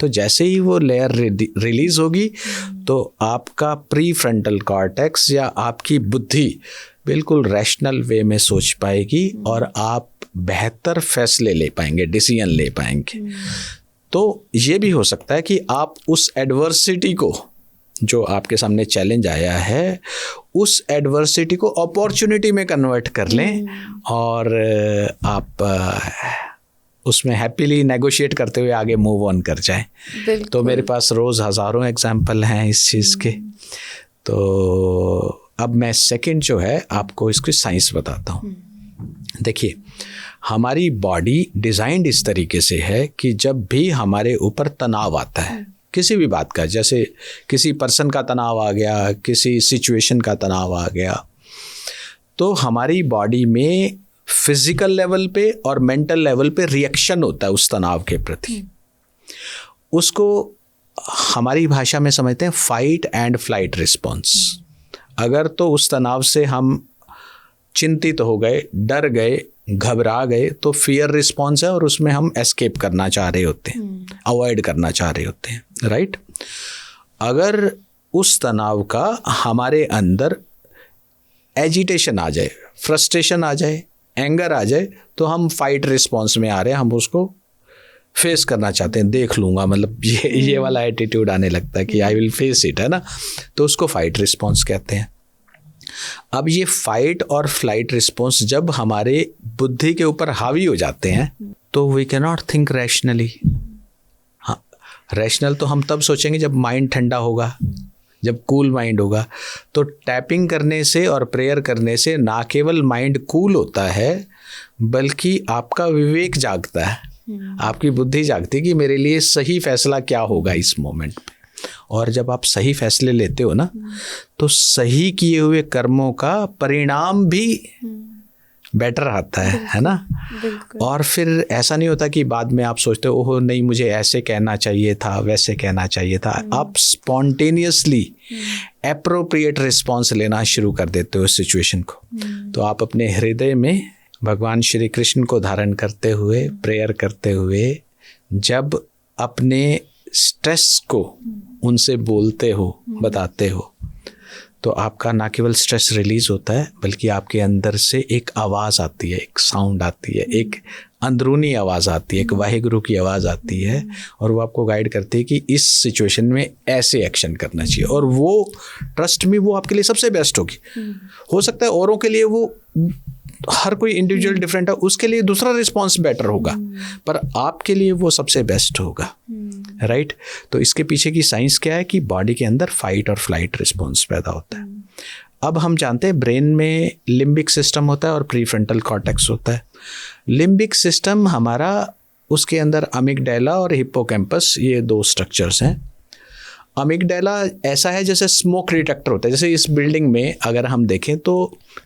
तो जैसे ही वो लेयर रिलीज होगी तो आपका प्री फ्रंटल कॉर्टेक्स या आपकी बुद्धि बिल्कुल रैशनल वे में सोच पाएगी और आप बेहतर फैसले ले पाएंगे, डिसीजन ले पाएंगे. तो ये भी हो सकता है कि आप उस एडवर्सिटी को, जो आपके सामने चैलेंज आया है, उस एडवर्सिटी को अपॉर्चुनिटी में कन्वर्ट कर लें और आप उसमें हैप्पीली नेगोशिएट करते हुए आगे मूव ऑन कर जाएं। तो मेरे पास रोज़ हज़ारों एग्जाम्पल हैं इस चीज़ के। तो अब मैं सेकंड जो है आपको इसकी साइंस बताता हूँ। देखिए, हमारी बॉडी डिज़ाइंड इस तरीके से है कि जब भी हमारे ऊपर तनाव आता है किसी भी बात का, जैसे किसी पर्सन का तनाव आ गया, किसी सिचुएशन का तनाव आ गया, तो हमारी बॉडी में फिजिकल लेवल पे और मेंटल लेवल पे रिएक्शन होता है उस तनाव के प्रति। उसको हमारी भाषा में समझते हैं फाइट एंड फ्लाइट रिस्पॉन्स। अगर तो उस तनाव से हम चिंतित हो गए, डर गए, घबरा गए, तो फियर रिस्पॉन्स है और उसमें हम एस्केप करना चाह रहे होते हैं, अवॉइड करना चाह रहे होते हैं, राइट। अगर उस तनाव का हमारे अंदर एजिटेशन आ जाए, फ्रस्ट्रेशन आ जाए, एंगर आ जाए, तो हम फाइट रिस्पॉन्स में आ रहे हैं, हम उसको फेस करना चाहते हैं, देख लूँगा, मतलब ये वाला एटीट्यूड आने लगता है कि आई विल फेस इट, है ना। तो उसको फाइट रिस्पॉन्स कहते हैं। अब ये फाइट और फ्लाइट रिस्पॉन्स जब हमारे बुद्धि के ऊपर हावी हो जाते हैं तो we can not think rationally. हाँ, रैशनल तो हम तब सोचेंगे जब माइंड ठंडा होगा, जब कूल माइंड होगा। तो टैपिंग करने से और प्रेयर करने से ना केवल माइंड कूल होता है बल्कि आपका विवेक जागता है, आपकी बुद्धि जागती है कि मेरे लिए सही फैसला क्या होगा इस मोमेंट पे। और जब आप सही फैसले लेते हो ना, तो सही किए हुए कर्मों का परिणाम भी बेटर आता है ना। और फिर ऐसा नहीं होता कि बाद में आप सोचते हो ओहो नहीं मुझे ऐसे कहना चाहिए था, वैसे कहना चाहिए था। आप स्पॉन्टेनियसली एप्रोप्रिएट रिस्पॉन्स लेना शुरू कर देते हो सिचुएशन को। तो आप अपने हृदय में भगवान श्री कृष्ण को धारण करते हुए, प्रेयर करते हुए, जब अपने स्ट्रेस को उनसे बोलते हो, बताते हो, तो आपका ना केवल स्ट्रेस रिलीज होता है बल्कि आपके अंदर से एक आवाज़ आती है, एक साउंड आती है, एक अंदरूनी आवाज़ आती है, एक वाहिगुरु की आवाज़ आती है और वो आपको गाइड करती है कि इस सिचुएशन में ऐसे एक्शन करना चाहिए। और वो ट्रस्ट में वो आपके लिए सबसे बेस्ट होगी। हो सकता है औरों के लिए वो, हर कोई इंडिविजुअल डिफरेंट है, उसके लिए दूसरा रिस्पॉन्स बेटर होगा, पर आपके लिए वो सबसे बेस्ट होगा, राइट। तो इसके पीछे की साइंस क्या है कि बॉडी के अंदर फाइट और फ्लाइट रिस्पॉन्स पैदा होता है। अब हम जानते हैं ब्रेन में लिम्बिक सिस्टम होता है और प्रीफ्रंटल कॉर्टेक्स होता है। लिम्बिक सिस्टम हमारा, उसके अंदर अमिगडाला और हिप्पोकैम्पस, ये दो स्ट्रक्चर्स हैं। अमिगडाला ऐसा है जैसे स्मोक डिटेक्टर होता है। जैसे इस बिल्डिंग में अगर हम देखें तो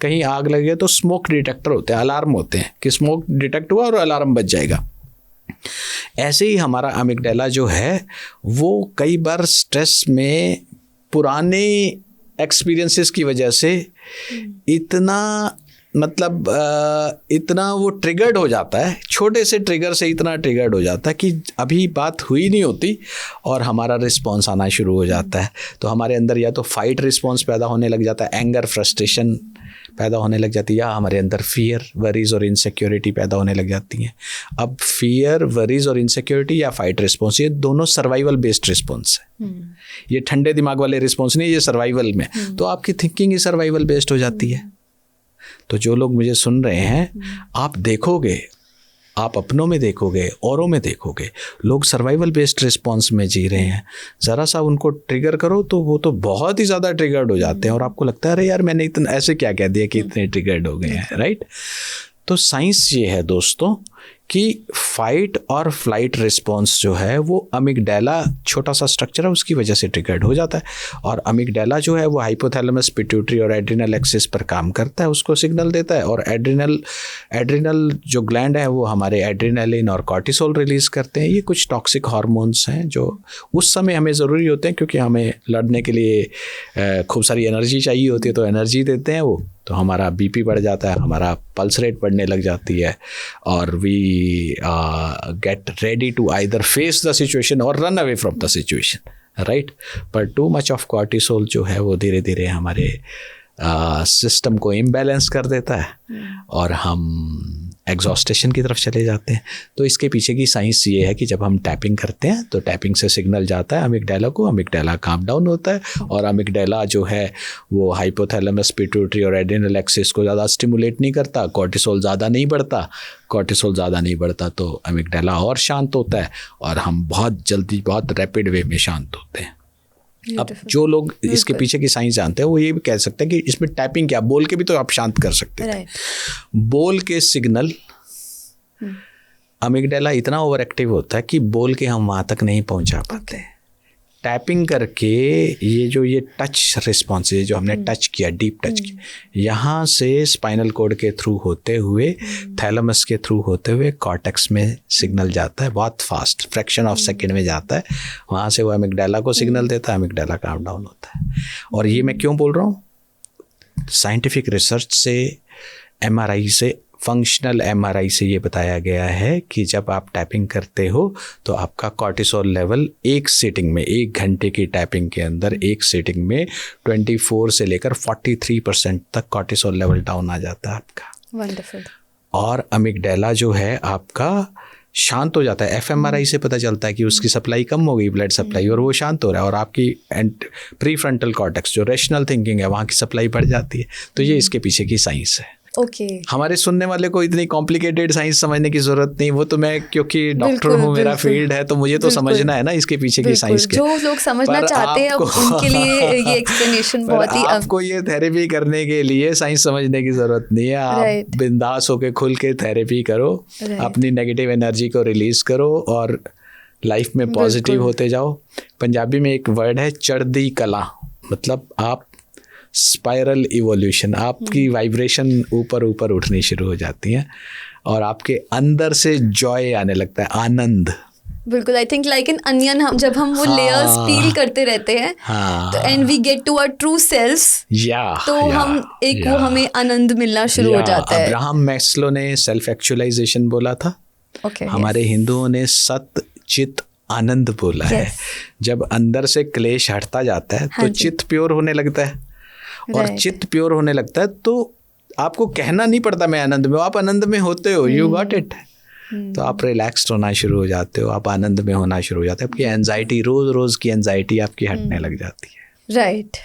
कहीं आग लगी है तो स्मोक डिटेक्टर होते हैं, अलार्म होते हैं कि स्मोक डिटेक्ट हुआ और अलार्म बज जाएगा। ऐसे ही हमारा अमिगडाला जो है वो कई बार स्ट्रेस में, पुराने एक्सपीरियंसेस की वजह से इतना, मतलब इतना वो ट्रिगर्ड हो जाता है, छोटे से ट्रिगर से इतना ट्रिगर्ड हो जाता है कि अभी बात हुई नहीं होती और हमारा रिस्पॉन्स आना शुरू हो जाता है। तो हमारे अंदर या तो फाइट रिस्पॉन्स पैदा होने लग जाता है, एंगर, फ्रस्ट्रेशन पैदा होने लग जाती है, या हमारे अंदर फियर, वरीज और इनसिक्योरिटी पैदा होने लग जाती हैं। अब फियर, वरीज और इनसिक्योरिटी या फाइट रिस्पॉन्स, ये दोनों सर्वाइवल बेस्ड रिस्पॉन्स है। ये ठंडे दिमाग वाले रिस्पॉन्स नहीं, ये सर्वाइवल में। तो आपकी थिंकिंग ही सर्वाइवल बेस्ड हो जाती है। तो जो लोग मुझे सुन रहे हैं, आप देखोगे, आप अपनों में देखोगे, औरों में देखोगे, लोग सर्वाइवल बेस्ड रिस्पॉन्स में जी रहे हैं। ज़रा सा उनको ट्रिगर करो तो वो तो बहुत ही ज़्यादा ट्रिगर्ड हो जाते हैं और आपको लगता है अरे यार मैंने इतना ऐसे क्या कह दिया कि इतने ट्रिगर्ड हो गए हैं, राइट। तो साइंस ये है दोस्तों कि फाइट और फ्लाइट रिस्पॉन्स जो है वो अमिगडाला, छोटा सा स्ट्रक्चर है, उसकी वजह से ट्रिगर्ड हो जाता है। और अमिगडाला जो है वो हाइपोथैलेमस, पिट्यूटरी और एड्रिनल एक्सिस पर काम करता है, उसको सिग्नल देता है। और एड्रिनल जो ग्लैंड है वो हमारे एड्रिनलिन और कॉर्टिसोल रिलीज करते हैं। ये कुछ टॉक्सिक हार्मोन्स हैं जो उस समय हमें ज़रूरी होते हैं क्योंकि हमें लड़ने के लिए खूब सारी एनर्जी चाहिए होती है, तो एनर्जी देते हैं वो। तो हमारा बीपी बढ़ जाता है, हमारा पल्स रेट बढ़ने लग जाती है और we get ready to either face the situation और run away from the situation, right. पर टू मच ऑफ कॉर्टिसोल जो है वो धीरे धीरे हमारे सिस्टम को इम्बैलेंस कर देता है और हम एग्जॉस्टेशन की तरफ चले जाते हैं। तो इसके पीछे की साइंस ये है कि जब हम टैपिंग करते हैं तो टैपिंग से सिग्नल जाता है अमिगडाला को, अमिगडाला काम डाउन होता है और अमिगडाला जो है वो हाइपोथैलेमस, पिट्यूटरी और एड्रिनल एक्सिस को ज़्यादा स्टिमुलेट नहीं करता, कॉर्टिसोल ज़्यादा नहीं बढ़ता। कॉर्टिसोल ज़्यादा नहीं बढ़ता तो अमिगडाला और शांत होता है और हम बहुत जल्दी, बहुत रैपिड वे में शांत होते हैं। अब जो लोग इसके पीछे की साइंस जानते हैं वो ये भी कह सकते हैं कि इसमें टैपिंग क्या, बोल के भी तो आप शांत कर सकते थे। बोल के सिग्नल अमिगडाला इतना ओवर एक्टिव होता है कि बोल के हम वहाँ तक नहीं पहुँचा पाते। टैपिंग करके ये टच रिस्पॉन्स है जो हमने टच किया, डीप टच किया, यहाँ से स्पाइनल कोड के थ्रू होते हुए, थैलेमस के थ्रू होते हुए कॉर्टेक्स में सिग्नल जाता है, बहुत फास्ट, फ्रैक्शन ऑफ सेकेंड में जाता है। वहाँ से वो अमिगडाला को सिग्नल देता है, अमिगडाला काम डाउन होता है। और ये मैं क्यों बोल रहा हूँ, साइंटिफिक रिसर्च से, MRI से, फंक्शनल MRI से ये बताया गया है कि जब आप टैपिंग करते हो तो आपका कॉर्टिसोल लेवल एक सीटिंग में, 1 घंटे की टैपिंग के अंदर एक सीटिंग में 24 से लेकर 43% तक कॉर्टिसोल लेवल डाउन आ जाता है आपका। वंडरफुल। और अमिगडाला जो है आपका शांत हो जाता है। fMRI से पता चलता है कि उसकी सप्लाई कम हो गई, ब्लड सप्लाई, और वो शांत हो रहा है। और आपकी प्री फ्रंटल कॉर्टेक्स जो रैशनल थिंकिंग है वहाँ की सप्लाई बढ़ जाती है। तो ये इसके पीछे की साइंस है। ओके। हमारे सुनने वाले को इतनी कॉम्प्लिकेटेड साइंस समझने की जरूरत नहीं, वो तो मैं क्योंकि डॉक्टर हूँ, मेरा फील्ड है, तो मुझे तो समझना है ना इसके पीछे की साइंस के। जो लोग समझना चाहते हैं उनके लिए ये एक्सप्लेनेशन बहुत ही। आपको ये थेरेपी करने के लिए साइंस समझने की जरूरत नहीं है। आप बिंदास होके खुल के थेरेपी करो, अपनी नेगेटिव एनर्जी को रिलीज करो और लाइफ में पॉजिटिव होते जाओ। पंजाबी में एक वर्ड है चढ़दी कला, मतलब आप स्पाइरल इवोल्यूशन, आपकी वाइब्रेशन ऊपर ऊपर उठनी शुरू हो जाती है और आपके अंदर से जॉय आने लगता है, आनंद। बिल्कुल। I think like an onion, हम जब हम वो लेयर्स पील करते रहते हैं तो and we get to our true selves, तो हम एक वो हमें आनंद मिलना शुरू हो जाता है। अब्राहम मैस्लो ने सेल्फ एक्चुअलाइजेशन बोला था। हमारे हिंदुओं ने सत चित आनंद बोला है। जब अंदर से क्लेश हटता जाता है तो चित्त प्योर होने लगता है और चित्त प्योर होने लगता है तो आपको कहना नहीं पड़ता मैं आनंद में, आप आनंद में होते हो, यू गॉट इट। तो आप रिलैक्स्ड होना शुरू हो जाते हो, आप आनंद में होना शुरू हो जाते हो, आपकी एंजाइटी, रोज रोज की एंजाइटी आपकी हटने लग जाती है। राइट।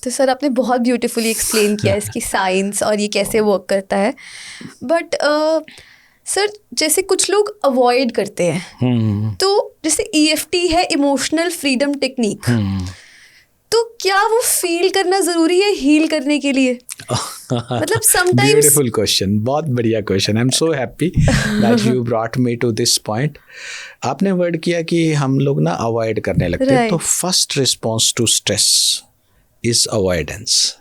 तो सर आपने बहुत ब्यूटीफुली एक्सप्लेन किया इसकी साइंस और ये कैसे वर्क करता है। बट सर जैसे कुछ लोग अवॉइड करते हैं, तो जैसे EFT है, इमोशनल फ्रीडम टेक्निक, तो क्या वो फील करना जरूरी है हील करने के लिए? मतलब समटाइम्स। ब्यूटीफुल क्वेश्चन, बहुत बढ़िया question. I am so happy that you brought me to this point. आपने वर्ड किया कि हम लोग ना अवॉइड करने लगते हैं, तो first response to stress is avoidance.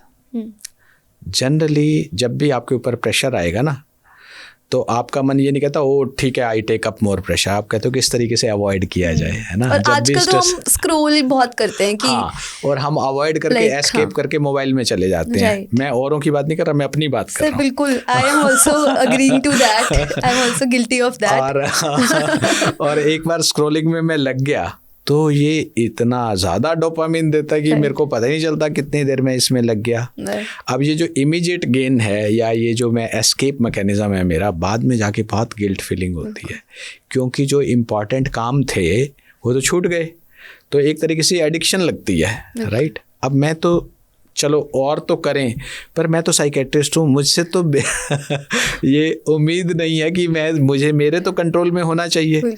Generally जब भी आपके ऊपर प्रेशर आएगा ना तो आपका मन ये नहीं कहता ओ ठीक है I take up more pressure, आप कहते हो किस तरीके से अवॉइड किया जाए, है ना। और आजकल तो हम स्क्रॉल बहुत करते हैं कि और हम अवॉइड करके एस्केप करके मोबाइल में चले जाते हैं। मैं औरों की बात नहीं कर रहा, मैं अपनी बात कर रहा हूँ। बिल्कुल, I am also agreeing to that, I am also guilty of that. और एक बार स्क्रॉलिंग में मैं लग गया तो ये इतना ज़्यादा डोपामिन देता है कि मेरे को पता ही नहीं चलता कितनी देर में इसमें लग गया। अब ये जो इमीडिएट गेन है या ये जो मैं एस्केप मैकेनिज्म है मेरा, बाद में जाके बहुत गिल्ट फीलिंग होती है क्योंकि जो इम्पॉर्टेंट काम थे वो तो छूट गए। तो एक तरीके से एडिक्शन लगती है, राइट। अब मैं तो चलो और तो करें, पर मैं तो साइकेट्रिस्ट हूँ, मुझसे तो ये उम्मीद नहीं है कि मुझे मेरे तो कंट्रोल में होना चाहिए।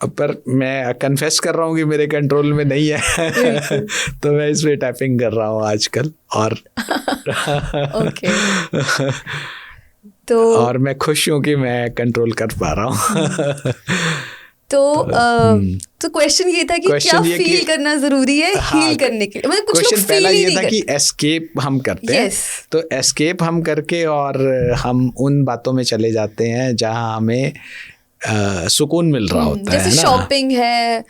पर मैं कन्फेस कर रहा हूँ कि मेरे कंट्रोल में नहीं है तो मैं इस पे टैपिंग कर रहा हूँ आजकल और और मैं खुश हूँ कि मैं कंट्रोल कर पा रहा हूँ। तो क्वेश्चन ये था कि क्या फील करना जरूरी है हील करने के लिए? मतलब कुछ लोग पहला ये था कि एस्केप हम करते हैं, तो एस्केप हम करके और हम उन बातों में चले जाते हैं जहां हमें सुकून मिल रहा होता है, जैसे शॉपिंग है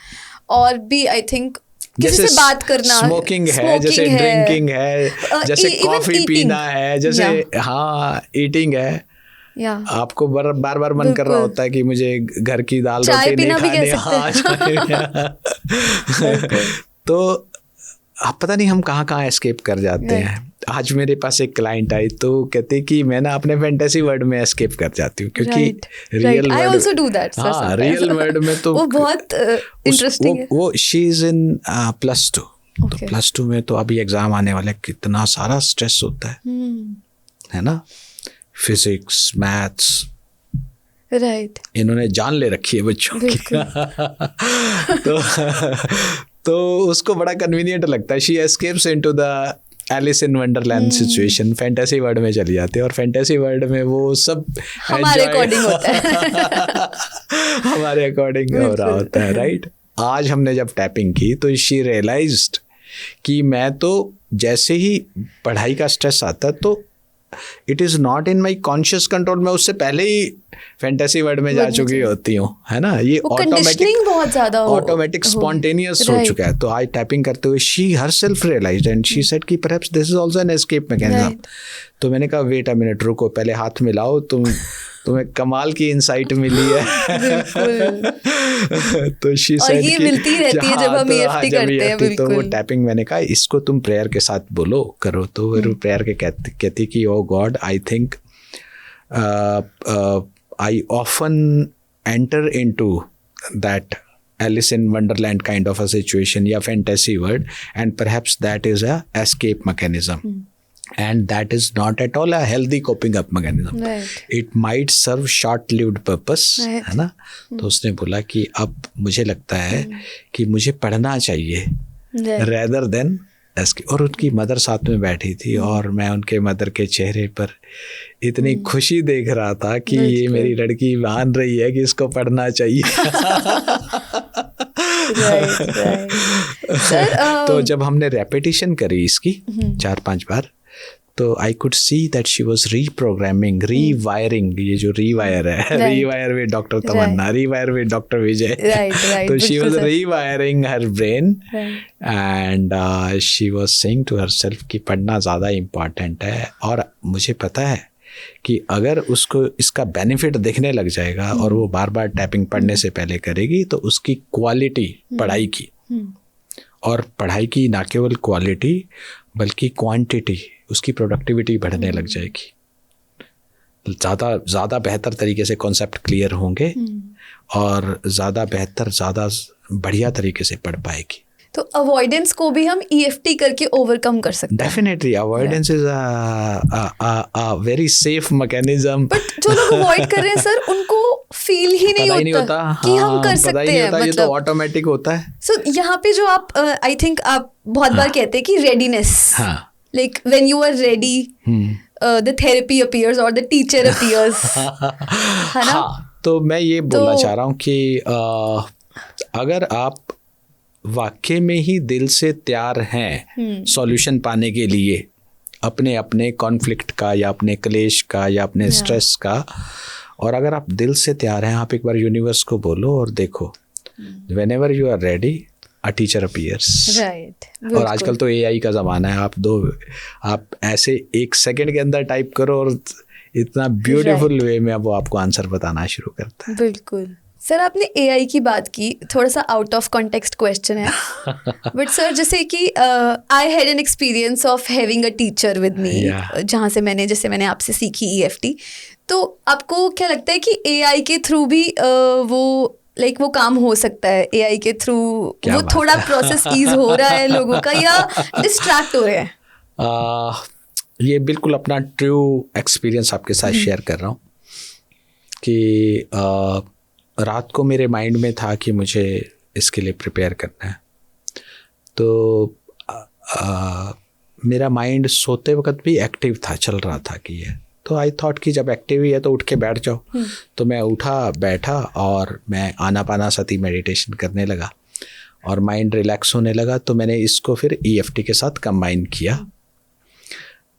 और भी आई थिंक जैसे बात करना, स्मोकिंग है, जैसे ड्रिंकिंग है, जैसे कॉफी पीना है, जैसे ईटिंग है। आपको बार बार मन कर रहा होता है कि मुझे घर की दाल रोटी नहीं खानी, तो आप पता नहीं हम कहाँ एस्केप कर जाते हैं। आज मेरे पास एक क्लाइंट आई तो कहते कि मैं ना अपने फैंटेसी वर्ल्ड में एस्केप कर जाती हूँ, क्योंकि real I also do that, sir, हाँ sometimes. रियल वर्ल्ड में तो वो बहुत इंटरेस्टिंग है. वो शी इज इन +2, तो Okay. +2 में तो अभी एग्जाम आने वाले, कितना सारा स्ट्रेस होता है ना, फिजिक्स मैथ्स, राइट. इन्होंने जान ले रखी है बच्चों की तो उसको बड़ा कन्वीनियंट लगता है. She escapes into the Alice in Wonderland situation, fantasy world में चली जाती है, और फैंटेसी वर्ल्ड में वो सब हमारे अकॉर्डिंग होता है. हमारे अकॉर्डिंग हो रहा होता है, राइट. आज हमने जब टैपिंग की तो शी रियलाइज्ड कि मैं तो जैसे ही पढ़ाई का स्ट्रेस आता तो it is not in my conscious control, मैं उससे पहले ही फैंटेसी वर्ल्ड में जा चुकी होती हूँ, है ना. ये ऑटोमेटिक स्पॉन्टेनियस हो चुका है. तो आज टाइपिंग करते हुए she herself realised and she said कि perhaps this is also an escape mechanism. तो मैंने कहा वेट अ मिनट, रुको, पहले हाथ मिलाओ, तुम्हें कमाल की इंसाइट मिली है. तो शी सेड ये मिलती रहती है जब हम EFT करते हैं. बिल्कुल. तो वो टैपिंग मैंने कहा इसको तुम प्रेयर के साथ बोलो करो, तो फिर प्रेयर के कहती कि oh God, I think I often enter into that Alice in Wonderland kind of a situation या fantasy world, and perhaps that is a escape mechanism. And that is not at all a healthy coping up mechanism. Right. It might serve short-lived purpose, है ना. तो उसने बोला कि अब मुझे लगता है कि मुझे पढ़ना चाहिए rather than escape. और उनकी मदर साथ में बैठी थी और मैं उनके मदर के चेहरे पर इतनी खुशी देख रहा था कि ये मेरी लड़की मान रही है कि इसको पढ़ना चाहिए. right. Sir, तो जब हमने रेपिटेशन करी इसकी 4-5 बार, तो I could see that she was reprogramming, rewiring. ये जो रीवायर है, rewire with doctor Tamanna, rewire with doctor Vijay. तो she was rewiring her brain and she was saying to herself कि पढ़ना ज़्यादा इम्पॉर्टेंट है. और मुझे पता है कि अगर उसको इसका बेनिफिट दिखने लग जाएगा और वो बार बार टैपिंग पढ़ने से पहले करेगी, तो उसकी क्वालिटी पढ़ाई की, और पढ़ाई की ना केवल क्वालिटी बल्कि क्वांटिटी, उसकी प्रोडक्टिविटी बढ़ने लग जाएगी. ज़्यादा बेहतर तरीके से कॉन्सेप्ट क्लियर होंगे और ज़्यादा बेहतर, ज़्यादा बढ़िया तरीके से पढ़ पाएगी. तो अवॉइडेंस को भी हम EFT करके ओवरकम कर सकते हैं. Definitely avoidance is a very safe mechanism. But जो लोग अवॉइड कर रहे हैं सर, उनको फील ही नहीं होता कि हम कर सकते हैं. मतलब ये तो ऑटोमेटिक होता है. सो यहाँ पे जो आप आई थिंक आप बहुत बार कहते हैं कि readiness, like when you are ready the therapy appears और द टीचर अपीयर्स, है ना. तो मैं ये बोलना चाह रहा हूँ कि अगर आप वाकई में ही दिल से तैयार हैं सॉल्यूशन पाने के लिए, अपने कॉन्फ्लिक्ट का या अपने क्लेश का या अपने स्ट्रेस का, और अगर आप दिल से तैयार हैं, आप एक बार यूनिवर्स को बोलो और देखो, whenever you are ready a teacher appears. और आजकल तो AI का ज़माना है. आप ऐसे 1 सेकंड के अंदर टाइप करो और इतना ब्यूटीफुल वे में अब वो आपको आंसर बताना शुरू करता है. बिल्कुल. सर आपने AI की बात की, थोड़ा सा आउट ऑफ कॉन्टेक्स्ट क्वेश्चन है, बट सर जैसे कि I had an experience of having a teacher with me, जहाँ से मैंने आपसे सीखी EFT. तो आपको क्या लगता है कि AI के थ्रू भी वो काम हो सकता है? AI के थ्रू वो थोड़ा प्रोसेस ईज हो रहा है लोगों का, या डिस्ट्रैक्ट हो रहे हैं? ये बिल्कुल अपना ट्रू एक्सपीरियंस आपके साथ शेयर कर रहा हूँ कि रात को मेरे माइंड में था कि मुझे इसके लिए प्रिपेयर करना है. तो मेरा माइंड सोते वक्त भी एक्टिव था, चल रहा था कि ये, तो आई थॉट कि जब एक्टिव ही है तो उठ के बैठ जाओ. तो मैं उठा, बैठा और मैं आनापानासती मेडिटेशन करने लगा और माइंड रिलैक्स होने लगा. तो मैंने इसको फिर EFT के साथ कंबाइन किया,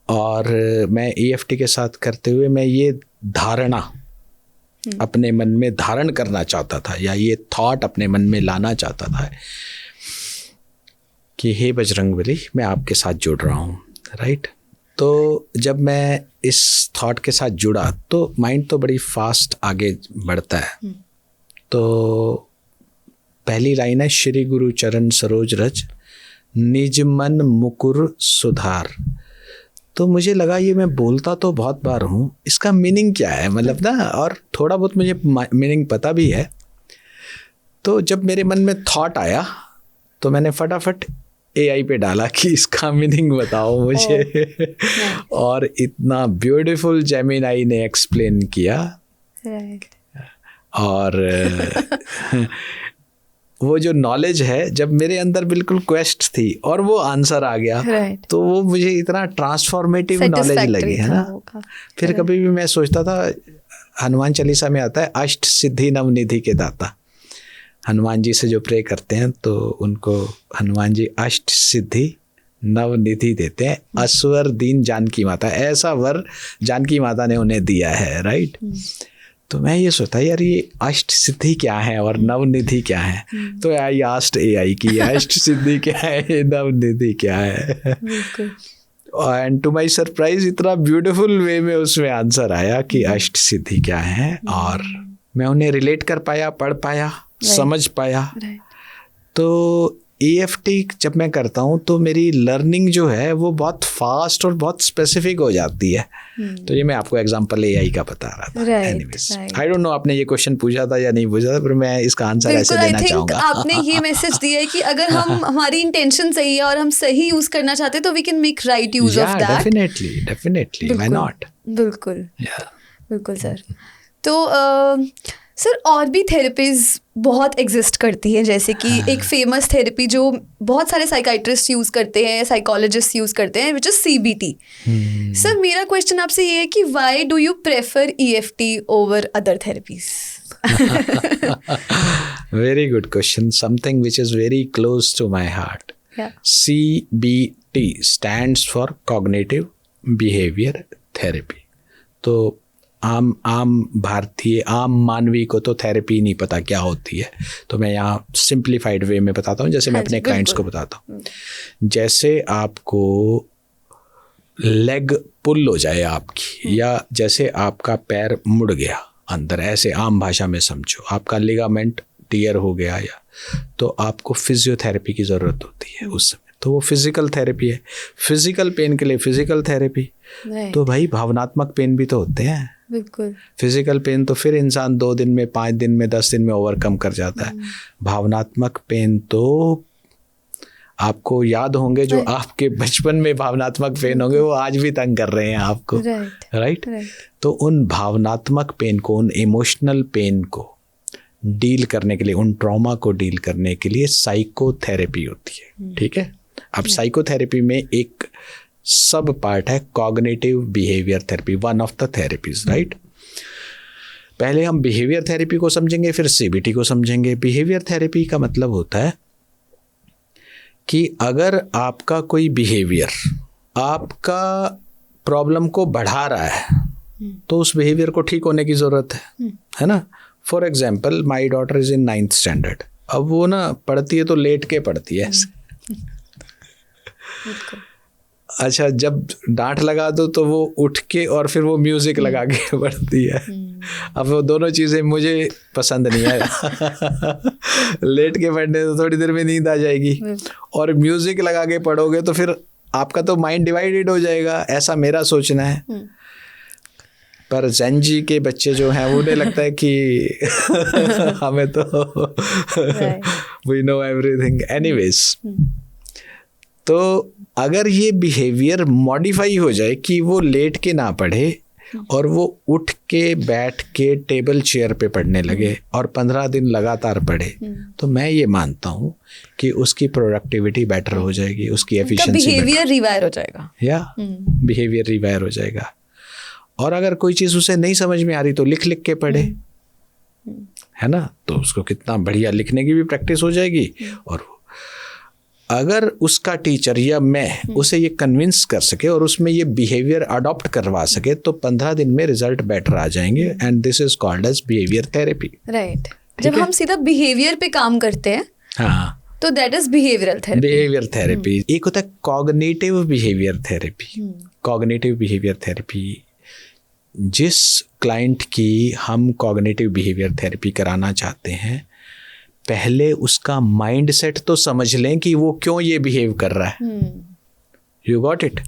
और मैं EFT के साथ करते हुए मैं ये धारणा अपने मन में धारण करना चाहता था, या ये थॉट अपने मन में लाना चाहता था कि हे बजरंगबली, मैं आपके साथ जुड़ रहा हूँ, राइट. तो जब मैं इस थॉट के साथ जुड़ा तो माइंड तो बड़ी फास्ट आगे बढ़ता है. तो पहली लाइन है, श्री गुरु चरण सरोज रज, निज मन मुकुर सुधार, तो मुझे लगा ये मैं बोलता तो बहुत बार हूँ, इसका मीनिंग क्या है, मतलब ना, और थोड़ा बहुत मुझे मीनिंग पता भी है। तो जब मेरे मन में थॉट आया तो मैंने फटाफट AI पे डाला कि इसका मीनिंग बताओ मुझे। और इतना ब्यूटीफुल जेमिनाई ने एक्सप्लेन किया। और वो जो नॉलेज है, जब मेरे अंदर बिल्कुल क्वेस्ट थी और वो आंसर आ गया, तो वो मुझे इतना ट्रांसफॉर्मेटिव नॉलेज लगी, है ना। फिर कभी भी मैं सोचता था, हनुमान चालीसा में आता है अष्ट सिद्धि नवनिधि के दाता। हनुमान जी से जो प्रे करते हैं तो उनको हनुमान जी अष्ट सिद्धि नवनिधि देते हैं। असवर दीन जानकी माता, ऐसा वर जानकी माता ने उन्हें दिया है, राइट। तो मैं ये सोचता यार ये अष्ट सिद्धि क्या है और नवनिधि क्या है। तो आई आस्क्ड AI की अष्ट सिद्धि क्या है, नवनिधि क्या है। एंड टू माय सरप्राइज इतना ब्यूटीफुल वे में उसमें आंसर आया कि अष्ट सिद्धि क्या है। और मैं उन्हें रिलेट कर पाया, पढ़ पाया, समझ पाया। तो EFT जब मैं करता हूँ तो मेरी लर्निंग जो है वो बहुत फास्ट और बहुत स्पेसिफिक हो जाती है। तो ये मैं आपको एग्जांपल AI का बता रहा था। एनीवेज, आई डोंट नो आपने ये क्वेश्चन पूछा था या नहीं पूछा था, पर मैं इसका आंसर ऐसे देना चाहूँगा। आपने ये मैसेज दिया है कि अगर हम हमारी इंटेंशन सही है और हम सही यूज करना चाहते हैं तो we can make right use of that. Definitely, why not. बिल्कुल सर। तो सर और भी थेरेपीज बहुत एग्जिस्ट करती है, जैसे कि एक फेमस थेरेपी जो बहुत सारे साइकाइट्रिस्ट यूज करते हैं, साइकोलॉजिस्ट यूज करते हैं, विच इज CBT। सर मेरा क्वेश्चन आपसे ये है कि why do you prefer EFT over other therapies? Very good question, something which is very close to my heart. CBT stands for cognitive behavior therapy. तो आम भारतीय, आम मानवी को तो थेरेपी नहीं पता क्या होती है, तो मैं यहाँ सिंप्लीफाइड वे में बताता हूँ, जैसे मैं अपने क्लाइंट्स को बताता हूँ। जैसे आपको लेग पुल हो जाए आपकी, या जैसे आपका पैर मुड़ गया अंदर, ऐसे आम भाषा में समझो, आपका लिगामेंट टियर हो गया, या तो आपको फिजियोथेरेपी की ज़रूरत होती है उस समय। तो वो फिजिकल थेरेपी है। फिजिकल पेन के लिए फिजिकल थेरेपी। तो भाई भावनात्मक पेन भी तो होते हैं। बिल्कुल। फिजिकल पेन तो फिर इंसान 2 दिन में, 5 दिन में, 10 दिन में ओवरकम कर जाता है। भावनात्मक पेन तो आपको याद होंगे, जो आपके बचपन में भावनात्मक पेन होंगे वो आज भी तंग कर रहे हैं आपको, राइट। तो उन भावनात्मक पेन को, उन इमोशनल पेन को डील करने के लिए, उन ट्रॉमा को डील करने के लिए साइकोथेरेपी होती है, ठीक है। अब साइकोथेरेपी में एक सब पार्ट है cognitive behavior therapy, one of the therapies, right. पहले हम बिहेवियर थेरेपी को समझेंगे, फिर CBT को समझेंगे। बिहेवियर थेरेपी का मतलब होता है कि अगर आपका कोई बिहेवियर आपका प्रॉब्लम को बढ़ा रहा है तो उस बिहेवियर को ठीक होने की ज़रूरत है ना। For example, my daughter is in 9th standard. अब वो ना पढ़ती है तो लेट के पढ़ती है। अच्छा, जब डांट लगा दो तो वो उठ के और फिर वो म्यूजिक लगा के पढ़ती है। अब वो दोनों चीज़ें मुझे पसंद नहीं है। लेट के पढ़ने तो थोड़ी देर में नींद आ जाएगी, और म्यूजिक लगा के पढ़ोगे तो फिर आपका तो माइंड डिवाइडेड हो जाएगा, ऐसा मेरा सोचना है। पर ज़ेन जी के बच्चे जो हैं उन्हें लगता है कि हमें तो वी नो एवरीथिंग। एनीवेज, तो अगर ये बिहेवियर मॉडिफाई हो जाए कि वो लेट के ना पढ़े और वो उठ के बैठ के टेबल चेयर पे पढ़ने लगे और 15 दिन लगातार पढ़े, तो मैं ये मानता हूँ कि उसकी प्रोडक्टिविटी बेटर हो जाएगी, उसकी एफिशिएंसी, बिहेवियर रिवायर हो जाएगा, या बिहेवियर रिवायर हो जाएगा। और अगर कोई चीज़ उसे नहीं समझ में आ रही तो लिख लिख के पढ़े, है ना, तो उसको कितना बढ़िया लिखने की भी प्रैक्टिस हो जाएगी। और अगर उसका टीचर या मैं उसे ये कन्विंस कर सके और उसमें ये बिहेवियर अडॉप्ट करवा सके तो 15 दिन में रिजल्ट बेटर आ जाएंगे। And this is called as behavior therapy, right. जब हम सीधा बिहेवियर पे काम करते हैं, हाँ, तो that is behavioural therapy. Behaviour therapy. एक होता है cognitive behavior therapy. Cognitive behavior therapy, जिस क्लाइंट की हम कॉग्निटिव बिहेवियर थेरेपी कराना चाहते हैं, पहले उसका माइंड सेट तो समझ लें कि वो क्यों ये बिहेव कर रहा है। You got it.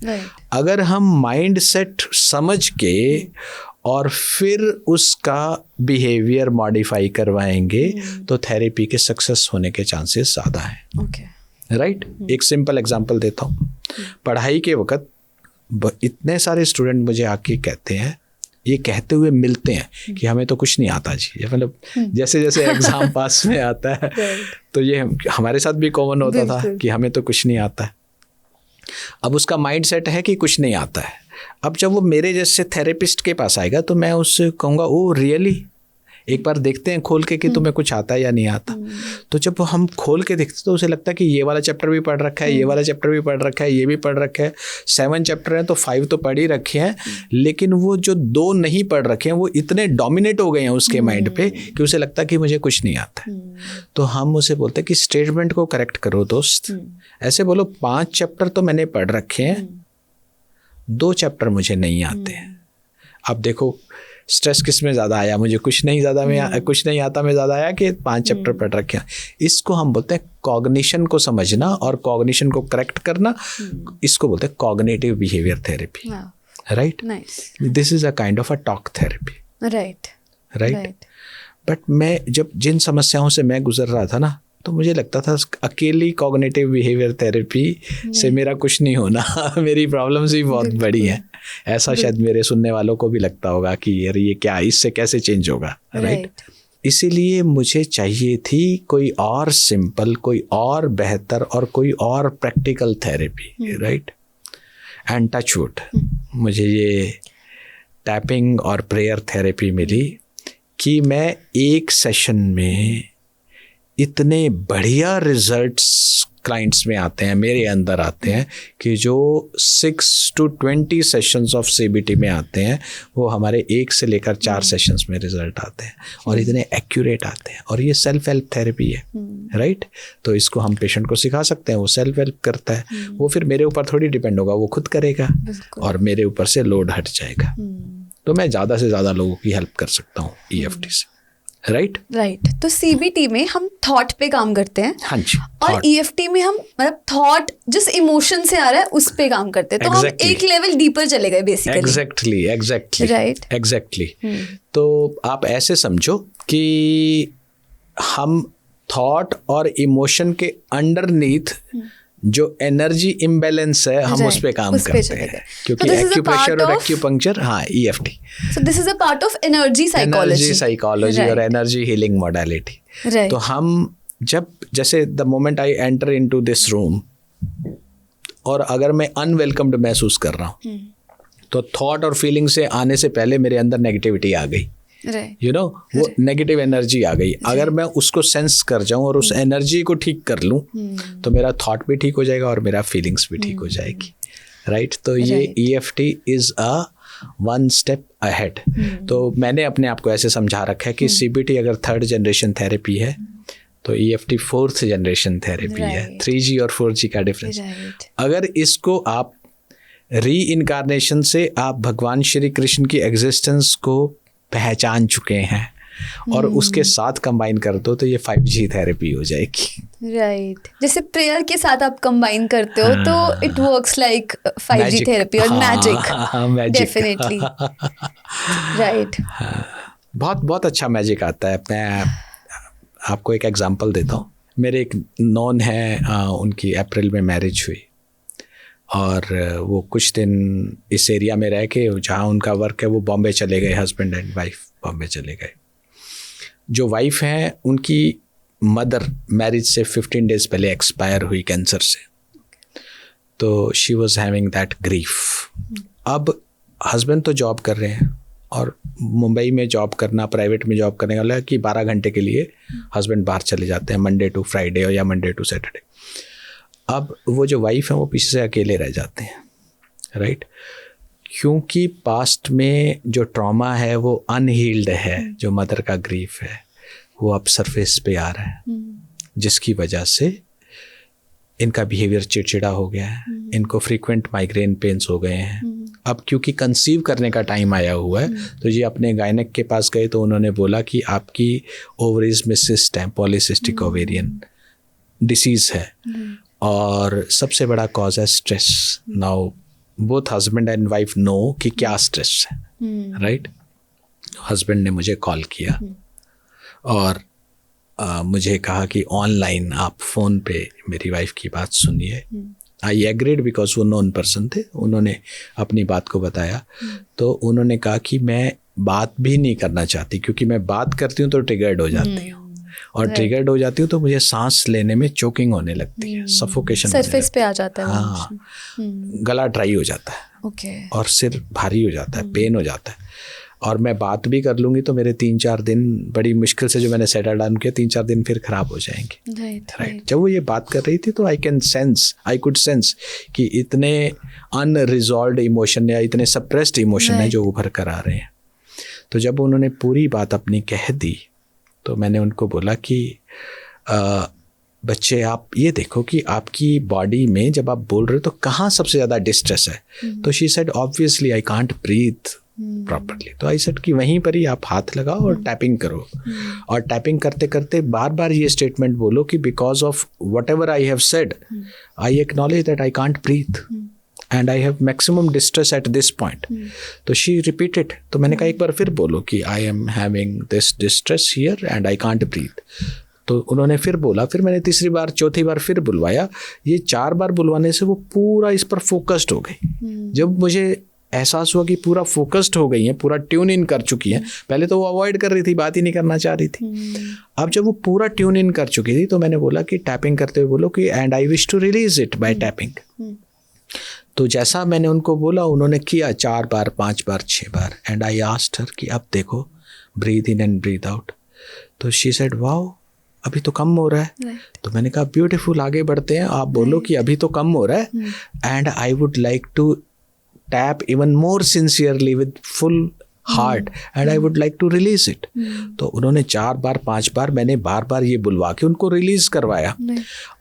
अगर हम माइंड सेट समझ के और फिर उसका बिहेवियर मॉडिफाई करवाएंगे तो थेरेपी के सक्सेस होने के चांसेस ज़्यादा हैं। राइट। एक सिंपल एग्जांपल देता हूँ। पढ़ाई के वक्त इतने सारे स्टूडेंट मुझे आके कहते हैं, ये कहते हुए मिलते हैं कि हमें तो कुछ नहीं आता जी। मतलब जैसे जैसे एग्ज़ाम पास में आता है तो ये हमारे साथ भी कॉमन होता था कि हमें तो कुछ नहीं आता है। अब उसका माइंड सेट है कि कुछ नहीं आता है। अब जब वो मेरे जैसे थेरेपिस्ट के पास आएगा तो मैं उससे कहूँगा ओ रियली, एक बार देखते हैं खोल के कि तुम्हें कुछ आता है या नहीं आता। तो जब हम खोल के देखते तो उसे लगता है कि ये वाला चैप्टर भी पढ़ रखा है, ये वाला चैप्टर भी पढ़ रखा है, ये भी पढ़ रखा है। 7 चैप्टर हैं तो 5 तो पढ़ ही रखे हैं, लेकिन वो जो 2 नहीं पढ़ रखे हैं वो इतने डोमिनेट हो गए हैं उसके माइंड पे कि उसे लगता है कि मुझे कुछ नहीं आता है। तो हम उसे बोलते हैं कि स्टेटमेंट को करेक्ट करो दोस्त, ऐसे बोलो 5 चैप्टर तो मैंने पढ़ रखे हैं, 2 चैप्टर मुझे नहीं आते हैं। अब देखो स्ट्रेस किस में ज़्यादा आया, मुझे कुछ नहीं आता में ज़्यादा आया कि 5 चैप्टर पढ़ रखे हैं। इसको हम बोलते हैं कॉग्निशन को समझना और कॉग्निशन को करेक्ट करना। इसको बोलते हैं cognitive behavior therapy. Right. This is a kind of a talk therapy. Right. But मैं जब जिन समस्याओं से मैं गुजर रहा था ना, तो मुझे लगता था अकेली कॉग्निटिव बिहेवियर थेरेपी से मेरा कुछ नहीं होना। मेरी प्रॉब्लम्स भी बहुत बड़ी हैं। ऐसा शायद मेरे सुनने वालों को भी लगता होगा कि यार ये क्या, इससे कैसे चेंज होगा। राइट। इसीलिए मुझे चाहिए थी कोई और सिंपल, कोई और बेहतर और कोई और practical therapy. Right. And touch wood मुझे ये टैपिंग और प्रेयर थेरेपी मिली कि मैं एक सेशन में इतने बढ़िया रिजल्ट्स क्लाइंट्स में आते हैं, मेरे अंदर आते हैं कि जो 6 to 20 सेशंस ऑफ CBT में आते हैं वो हमारे 1 से लेकर 4 सेशंस में रिजल्ट आते हैं और इतने एक्यूरेट आते हैं। और ये सेल्फ हेल्प थेरेपी है। राइट। तो इसको हम पेशेंट को सिखा सकते हैं, वो सेल्फ हेल्प करता है। वो फिर मेरे ऊपर थोड़ी डिपेंड होगा, वो खुद करेगा और मेरे ऊपर से लोड हट जाएगा। तो मैं ज़्यादा से ज़्यादा लोगों की हेल्प कर सकता हूँ EFT से। राइट। तो CBT में हम थॉट पे काम करते हैं। हाँ जी। और EFT में हम मतलब थॉट जिस इमोशन से आ रहा है उस पे काम करते हैं। तो हम एक लेवल डीपर चले गए बेसिकली। एग्जैक्टली। तो आप ऐसे समझो कि हम थॉट और इमोशन के अंडरनीथ जो एनर्जी इम्बैलेंस है हम उस पे काम करते हैं, क्योंकि एक्यूप्रेशर और acupuncture EFT। So this is a part of energy psychology और एनर्जी हीलिंग मोडालिटी। तो हम जब जैसे the moment I enter into this room और अगर मैं अनवेलकम्ड महसूस कर रहा हूँ तो थॉट और फीलिंग से आने से पहले मेरे अंदर नेगेटिविटी आ गई। वो नेगेटिव एनर्जी आ गई। अगर मैं उसको सेंस कर जाऊं और उस एनर्जी को ठीक कर लूं तो मेरा थॉट भी ठीक हो जाएगा और मेरा फीलिंग्स भी ठीक हो जाएगी। राइट। तो ये EFT is a 1 step ahead. तो मैंने अपने आप को ऐसे समझा रखा है कि CBT अगर 3rd जनरेशन थेरेपी है तो EFT 4th जनरेशन थेरेपी है। 3G और 4G का डिफरेंस। अगर इसको आप री इनकारनेशन से आप भगवान श्री कृष्ण की एग्जिस्टेंस को पहचान चुके हैं और उसके साथ कंबाइन कर दो तो ये 5G थेरेपी हो जाएगी। राइट। जैसे प्रेयर के साथ आप कंबाइन करते हो तो it works like 5G therapy और मैजिक डेफिनेटली। राइट। बहुत बहुत अच्छा मैजिक आता है। मैं आपको एक एग्जांपल देता हूँ। मेरे एक नॉन है, उनकी अप्रैल में मैरिज हुई और वो कुछ दिन इस एरिया में रह के, जहाँ उनका वर्क है वो बॉम्बे चले गए। हस्बैंड एंड वाइफ बॉम्बे चले गए। जो वाइफ हैं उनकी मदर मैरिज से 15 डेज पहले एक्सपायर हुई कैंसर से। तो she was having that grief. अब हस्बैंड तो जॉब कर रहे हैं और मुंबई में जॉब करना, प्राइवेट में जॉब करने वाला है कि 12 घंटे के लिए हस्बैंड बाहर चले जाते हैं, मंडे टू फ्राइडे या मंडे टू सैटरडे। अब वो जो वाइफ है वो पीछे से अकेले रह जाते हैं। राइट। क्योंकि पास्ट में जो ट्रॉमा है वो अनहील्ड है, जो मदर का ग्रीफ है वो अब सरफेस पे आ रहा है, जिसकी वजह से इनका बिहेवियर चिड़चिड़ा हो गया है। इनको फ्रीक्वेंट माइग्रेन पेन्स हो गए हैं। अब क्योंकि कंसीव करने का टाइम आया हुआ है तो ये अपने गायनेक के पास गए तो उन्होंने बोला कि आपकी ओवरीज में सिस्ट है, पॉलीसिस्टिक ओवेरियन डिसीज़ है और सबसे बड़ा कॉज है stress. Now both husband and wife know कि क्या स्ट्रेस है, राइट। हस्बैंड ने मुझे कॉल किया और मुझे कहा कि ऑनलाइन आप फ़ोन पे मेरी वाइफ की बात सुनिए। आई एग्रीड बिकॉज वो नॉन पर्सन थे, उन्होंने अपनी बात को बताया। तो उन्होंने कहा कि मैं बात भी नहीं करना चाहती, क्योंकि मैं बात करती हूँ तो ट्रिगर्ड हो जाती हूँ, और ट्रिगर्ड हो जाती हूँ तो मुझे सांस लेने में चोकिंग होने लगती है, सफोकेशन सरफेस पे आ जाता है। हाँ, गला ड्राई हो जाता है और सिर भारी हो जाता है, पेन हो जाता है। और मैं बात भी कर लूँगी तो मेरे 3-4 दिन बड़ी मुश्किल से जो मैंने सेटल डाउन किया, 3-4 दिन फिर ख़राब हो जाएंगे, राइट। जब वो ये बात कर रही थी तो आई कुड सेंस कि इतने अनरिजॉल्व्ड इमोशन या इतने सप्रेस्ड इमोशन है जो उभर कर आ रहे हैं। तो जब उन्होंने पूरी बात अपनी कह दी तो मैंने उनको बोला कि बच्चे आप ये देखो कि आपकी बॉडी में जब आप बोल रहे हो तो कहाँ सबसे ज़्यादा डिस्ट्रेस है। तो she said obviously I can't breathe properly. तो आई सेड कि वहीं पर ही आप हाथ लगाओ और टैपिंग करो, और टैपिंग करते करते बार बार ये स्टेटमेंट बोलो कि because of whatever I have said I acknowledge that I can't breathe and I have maximum distress at this point. तो शी रिपीटेड। तो मैंने कहा एक बार फिर बोलो कि I am having this distress here and I can't breathe. तो उन्होंने फिर बोला, फिर मैंने तीसरी बार चौथी बार फिर बुलवाया। ये 4 बार बुलवाने से वो पूरा इस पर फोकस्ड हो गई। जब मुझे एहसास हुआ कि पूरा फोकस्ड हो गई हैं, पूरा ट्यून इन कर चुकी हैं, पहले तो वो अवॉइड कर रही थी, बात ही नहीं करना चाह रही थी। अब जब वो पूरा ट्यून इन कर चुकी थी तो मैंने बोला कि टैपिंग करते हुए बोलो कि and I wish to release it by tapping. तो जैसा मैंने उनको बोला उन्होंने किया 4 बार 5 बार 6 बार। एंड आई आस्क्ड हर कि अब देखो, breathe in and breathe out. तो शी सेड वाओ, अभी तो कम हो रहा है। तो मैंने कहा ब्यूटीफुल, आगे बढ़ते हैं, आप बोलो कि अभी तो कम हो रहा है and I would like to tap even more sincerely with full heart and I would like to release it। तो उन्होंने 4 बार 5 बार मैंने बार बार ये बुलवा के उनको रिलीज करवाया।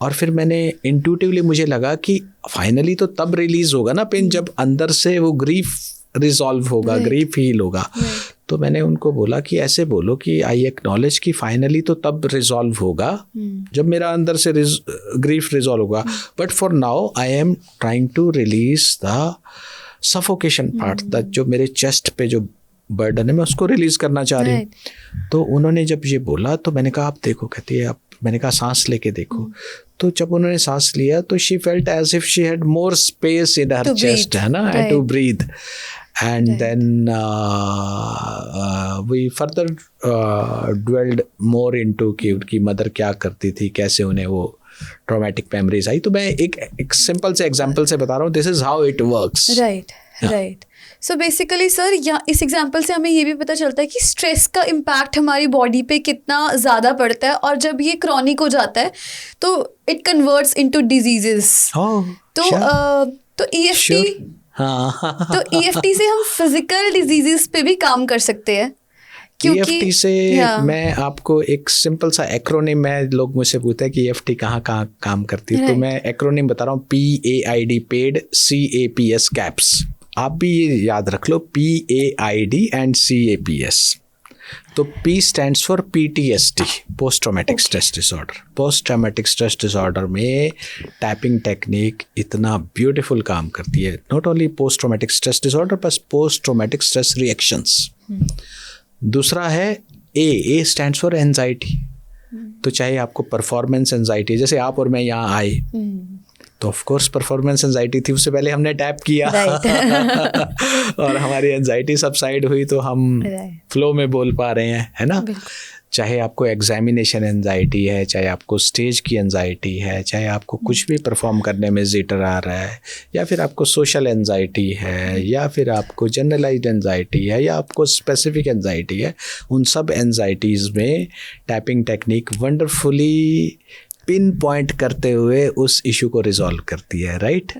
और फिर मैंने इंट्यूटिवली मुझे लगा कि फाइनली तो तब रिलीज होगा ना पेन, जब अंदर से वो ग्रीफ रिजॉल्व होगा, ग्रीफ हील होगा। तो मैंने उनको बोला कि ऐसे बोलो कि आई एक्नॉलेज कि फाइनली तो तब रिजॉल्व होगा जब मेरा अंदर से ग्रीफ रिजॉल्व होगा, but for now I am trying to release the suffocation part, जो मेरे चेस्ट पे जो बर्डन है मैं उसको रिलीज करना चाह रही हूँ। तो उन्होंने जब ये बोला तो मैंने कहा आप देखो, कहती है आप, मैंने कहा सांस लेके देखो। तो जब उन्होंने सांस लिया तो she felt as if she had more space in her chest, है ना, and to breathe. And then we further dwelled more into कि उनकी मदर क्या करती थी, कैसे उन्हें वो ट्रॉमेटिक मेमोरीज आई। तो मैं एक सिंपल से एग्जांपल से बता रहा हूँ, this is how it works. Right. So basically sir, या इस एग्जांपल से हमें ये भी पता चलता है कि स्ट्रेस का इम्पैक्ट हमारी बॉडी पे कितना ज़्यादा पड़ता है, और जब ये क्रॉनिक हो जाता है तो इट कन्वर्ट्स इनटू डिजीजेस। तो EFT तो EFT से हम फिजिकल डिजीजेस पे भी काम कर सकते हैं। EFT से मैं आपको एक सिंपल सा एक्रोनिम, मैं लोग मुझसे पूछते हैं कि EFT कहाँ काम करती है, तो मैं एक्रोनिम बता रहा हूँ, PAID पेड, CAPS कैप्स। आप भी ये याद रख लो, PAID एंड CAPS। तो P stands for PTSD, post traumatic stress disorder. Post traumatic stress disorder में टैपिंग टेक्निक इतना ब्यूटीफुल काम करती है, not only post traumatic stress disorder बस पोस्ट ट्रॉमेटिक स्ट्रेस रिएक्शंस। दूसरा है A स्टैंड्स फॉर एंजाइटी। तो चाहे आपको परफॉर्मेंस एंजाइटी, जैसे आप और मैं यहाँ आए तो ऑफ कोर्स परफॉर्मेंस एंजाइटी थी, उससे पहले हमने टैप किया और हमारी एंजाइटी सबसाइड हुई तो हम फ्लो में बोल पा रहे हैं, है ना। चाहे आपको एग्जामिनेशन एंजाइटी है, चाहे आपको स्टेज की एंजाइटी है, चाहे आपको कुछ भी परफॉर्म करने में जिटर आ रहा है, या फिर आपको सोशल एंजाइटी है, या फिर आपको जनरलाइज्ड एंजाइटी है, या आपको स्पेसिफिक एंजाइटी है, उन सब एंजाइटीज़ में tapping technique wonderfully pin point करते हुए उस इशू को रिजॉल्व करती है, राइट।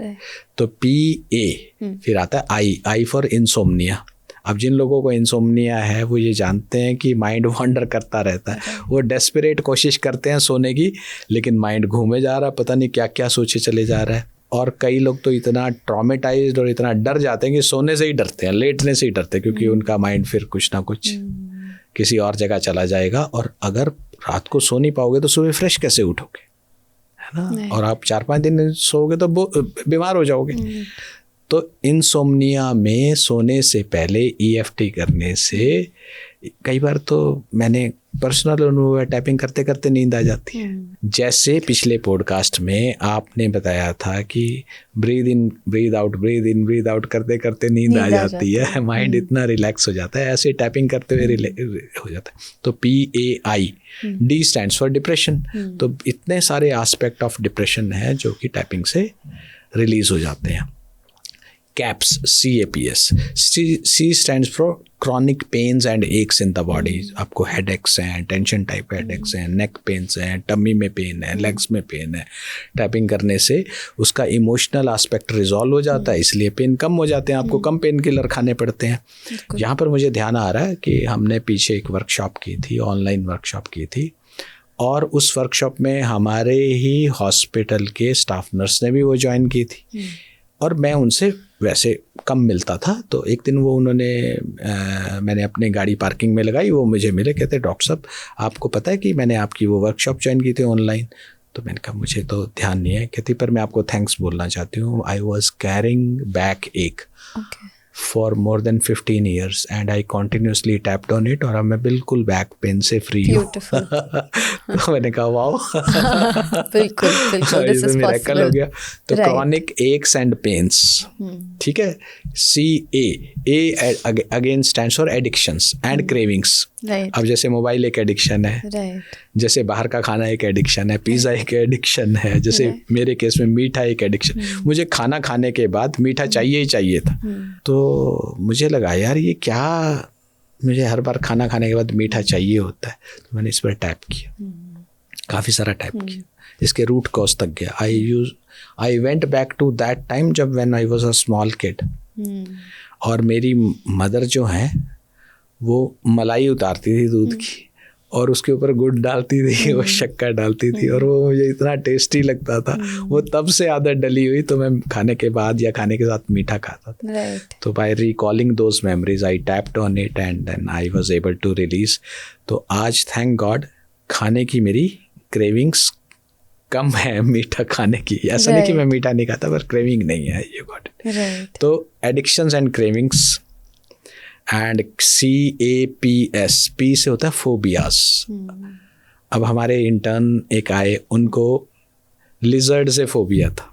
तो PA फिर आता है I फॉर इंसोम्निया। अब जिन लोगों को इंसोम्निया है वो ये जानते हैं कि माइंड वॉन्डर करता रहता है, वो डेस्परेट कोशिश करते हैं सोने की, लेकिन माइंड घूमे जा रहा है, पता नहीं क्या क्या सोचे चले जा रहा है। और कई लोग तो इतना ट्रॉमेटाइज्ड और इतना डर जाते हैं कि सोने से ही डरते हैं, लेटने से ही डरते हैं, क्योंकि उनका माइंड फिर कुछ ना कुछ किसी और जगह चला जाएगा। और अगर रात को सो नहीं पाओगे तो सुबह फ्रेश कैसे उठोगे, है ना, और आप 4-5 दिन सोओगे तो बीमार हो जाओगे। तो इंसोम्निया में सोने से पहले EFT करने से कई बार तो मैंने पर्सनल अनुभव है, टैपिंग करते करते नींद आ जाती है। जैसे पिछले पॉडकास्ट में आपने बताया था कि ब्रीद इन ब्रीद आउट करते करते नींद आ जाती है, माइंड इतना रिलैक्स हो जाता है, ऐसे टैपिंग करते हुए हो जाता है। तो PAI, D stands for depression. तो इतने सारे एस्पेक्ट ऑफ डिप्रेशन है जो कि टैपिंग से रिलीज हो जाते हैं। CAPS, CAPS, C stands for chronic pains and aches in the body। आपको हेडेक्स हैं, टेंशन टाइप हेडेक्स हैं, नेक पेन्स हैं, टमी में पेन है, लेग्स में पेन है। टैपिंग करने से उसका इमोशनल एस्पेक्ट रिजॉल्व हो जाता है, इसलिए पेन कम हो जाते हैं, आपको कम पेन किलर खाने पड़ते हैं। यहाँ पर मुझे ध्यान आ रहा है कि हमने पीछे एक वर्कशॉप की थी, ऑनलाइन वर्कशॉप की थी, और उस वर्कशॉप में हमारे ही हॉस्पिटल के स्टाफ नर्स ने भी वो ज्वाइन की थी, और मैं उनसे वैसे कम मिलता था। तो एक दिन वो मैंने अपने गाड़ी पार्किंग में लगाई, वो मुझे मिले, कहते डॉक्टर साहब आपको पता है कि मैंने आपकी वो वर्कशॉप ज्वाइन की थी ऑनलाइन? तो मैंने कहा मुझे तो ध्यान नहीं है। कहती पर मैं आपको थैंक्स बोलना चाहती हूँ, आई वॉज कैरिंग बैक एक for more than 15 years and I continuously tapped on it, और अब मैं बिल्कुल बैक पेन से फ्री हूँ। तो मैंने कहा वाओ, बिल्कुल दिस इज मिरेकल हो गया। तो क्रॉनिक एक्स एंड पेन्स, ठीक है। CA again stands for addictions and cravings. अब जैसे मोबाइल एक एडिक्शन है, जैसे बाहर का खाना एक एडिक्शन है, पिज़्ज़ा एक एडिक्शन है, जैसे मेरे केस में मीठा एक एडिक्शन। मुझे खाना खाने के बाद मीठा चाहिए ही चाहिए था। तो मुझे लगा यार ये क्या, मुझे हर बार खाना खाने के बाद मीठा चाहिए होता है। तो मैंने इस पर टैप किया, काफ़ी सारा टैप किया, इसके रूट कॉज तक गया। I went back to that time जब when I was a small kid, और मेरी मदर जो है वो मलाई उतारती थी दूध की, और उसके ऊपर गुड़ डालती थी और शक्कर डालती थी, और वो मुझे इतना टेस्टी लगता था। वो तब से आदत डली हुई, तो मैं खाने के बाद या खाने के साथ मीठा खाता था। तो by recalling those memories I tapped on it and then I was able to release. तो आज थैंक गॉड खाने की मेरी क्रेविंग्स कम है, मीठा खाने की। ऐसा नहीं कि मैं मीठा नहीं खाता, पर क्रेविंग नहीं है, ये गॉट। तो addictions and cravings and CAPS, P से होता है फोबियास। अब हमारे इंटर्न एक आए, उनको लिजर्ड से फोबिया था,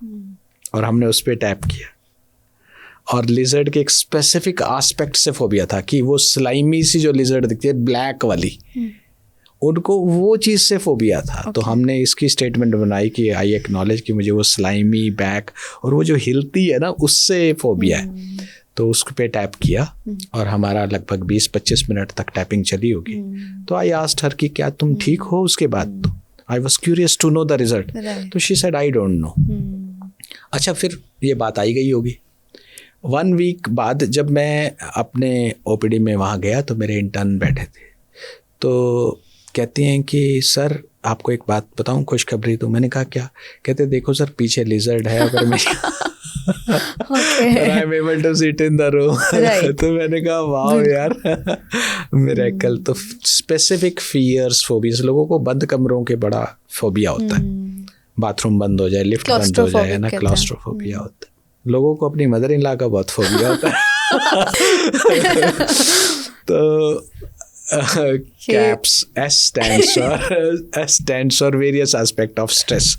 और हमने उस पर टैप किया, और लिजर्ड के एक स्पेसिफिक एस्पेक्ट से फोबिया था कि वो स्लाइमी सी जो लिजर्ड दिखती है ब्लैक वाली, उनको वो चीज़ से फोबिया था। तो हमने इसकी स्टेटमेंट बनाई कि आई एक्नॉलेज कि मुझे वो स्लाइमी बैक और वो जो हिलती है ना उससे फोबिया है। तो उस पे टैप किया, और हमारा लगभग 20-25 मिनट तक टैपिंग चली होगी। तो आई आस्क्ड हर कि क्या तुम ठीक हो उसके बाद? तो I was curious to know the result. तो she said I don't know. अच्छा, फिर ये बात आई गई होगी। 1 वीक बाद जब मैं अपने OPD में वहाँ गया, तो मेरे इंटर्न बैठे थे, तो कहती हैं कि सर आपको एक बात बताऊं खुशखबरी। तो मैंने कहा क्या? कहते देखो सर पीछे लिजर्ड है, अगर मेरी I'm able to sit in the room। तो मैंने कहा वाह यार, मिरेकल। तो स्पेसिफिक फियर्स, फोबियास, लोगों को बंद कमरों के बड़ा फोबिया होता है, बाथरूम बंद हो जाए, लिफ्ट बंद हो जाए ना, क्लॉस्ट्रोफोबिया होता है। लोगों को अपनी मदर इन लॉ का बहुत फोबिया होता है। तो CAPS, S stands for various aspect of stress।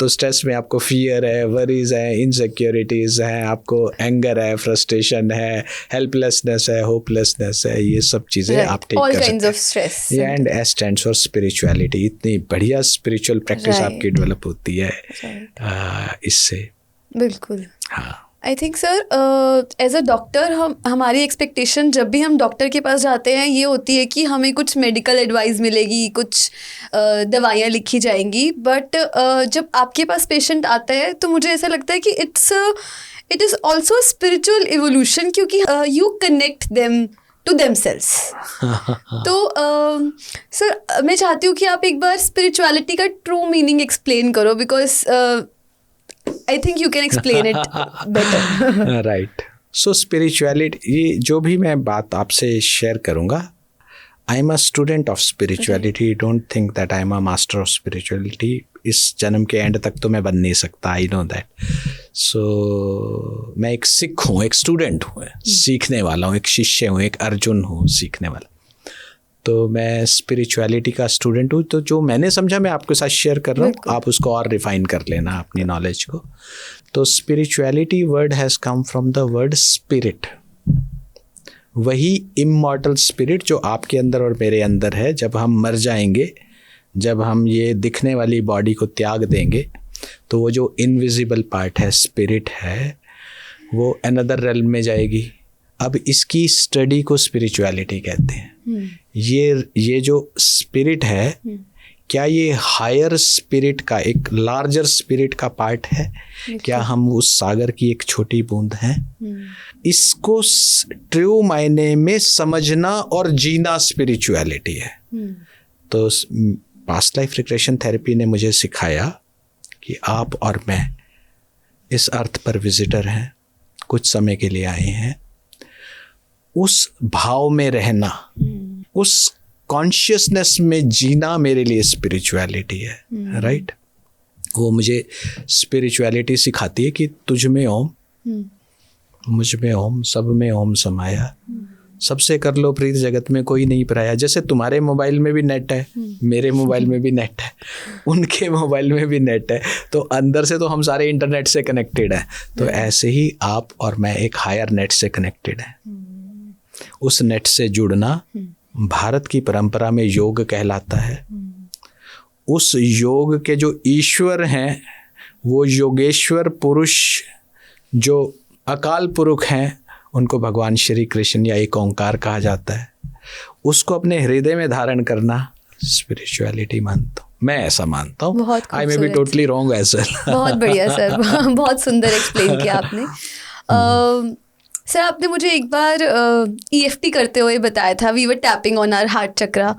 तो स्ट्रेस में आपको फियर है, वरीज है, इनसिक्योरिटीज है, आपको एंगर है, फ्रस्ट्रेशन है, हेल्पलेसनेस है, होपलेसनेस है, ये सब चीज़ें आप ठीक कर सकते हैं। And S stands for spirituality। इतनी बढ़िया स्पिरिचुअल प्रैक्टिस आपकी डेवलप होती है इससे। बिल्कुल, हाँ। I think sir as a doctor हमारी एक्सपेक्टेशन जब भी हम डॉक्टर के पास जाते हैं ये होती है कि हमें कुछ मेडिकल एडवाइस मिलेगी, कुछ दवाइयाँ लिखी जाएंगी। बट जब आपके पास पेशेंट आता है तो मुझे ऐसा लगता है कि it is also spiritual evolution, क्योंकि you connect them to themselves. तो सर मैं चाहती हूँ कि आप एक बार स्पिरिचुअलिटी का ट्रू मीनिंग एक्सप्लेन करो, because I think you can explain it better। Right. So spirituality, ये जो भी मैं बात आपसे शेयर करूँगा, I am a student of spirituality। Don't think that I am a master of spirituality। इस जन्म के एंड तक तो मैं बन नहीं सकता, आई नो दैट। सो मैं एक सिख हूँ, एक स्टूडेंट हूँ, सीखने वाला हूँ, एक शिष्य हूँ, एक अर्जुन हूँ सीखने वाला। तो मैं स्पिरिचुअलिटी का स्टूडेंट हूँ। तो जो मैंने समझा मैं आपके साथ शेयर कर रहा हूँ, आप उसको और रिफाइन कर लेना अपनी नॉलेज को। तो spirituality word has come from the word spirit, वही इमॉर्टल स्पिरिट जो आपके अंदर और मेरे अंदर है। जब हम मर जाएंगे, जब हम ये दिखने वाली बॉडी को त्याग देंगे, तो वो जो इनविजिबल पार्ट है, स्पिरिट है, वो अनदर रेल्म में जाएगी। अब इसकी स्टडी को स्पिरिचुअलिटी कहते हैं। ये जो स्पिरिट है, क्या ये हायर स्पिरिट का, एक लार्जर स्पिरिट का पार्ट है? क्या हम उस सागर की एक छोटी बूंद हैं? इसको ट्रू मायने में समझना और जीना स्पिरिचुअलिटी है। तो पास्ट लाइफ रिग्रेशन थेरेपी ने मुझे सिखाया कि आप और मैं इस अर्थ पर विजिटर हैं, कुछ समय के लिए आए हैं। उस भाव में रहना, उस कॉन्शियसनेस में जीना मेरे लिए स्पिरिचुअलिटी है, राइट? वो मुझे स्पिरिचुअलिटी सिखाती है कि तुझ में ओम, मुझ में ओम, सब में ओम समाया, सबसे कर लो प्रीत, जगत में कोई नहीं पराया। जैसे तुम्हारे मोबाइल में भी नेट है, मेरे मोबाइल में भी नेट है, उनके मोबाइल में भी नेट है, तो अंदर से तो हम सारे इंटरनेट से कनेक्टेड हैं। तो ऐसे ही आप और मैं एक हायर नेट से कनेक्टेड हैं। उस नेट से जुड़ना भारत की परंपरा में योग कहलाता है। उस योग के जो ईश्वर हैं, वो योगेश्वर पुरुष जो अकाल पुरुष हैं, उनको भगवान श्री कृष्ण या एक ओंकार कहा जाता है। उसको अपने हृदय में धारण करना स्पिरिचुअलिटी मानता हूँ, मैं ऐसा मानता हूँ। I may be totally wrong as well. बहुत बढ़िया सर, बहुत सुंदर एक्सप्लेन किया आपने। सर आपने मुझे एक बार EFT करते हुए बताया था, we were tapping on our heart chakra.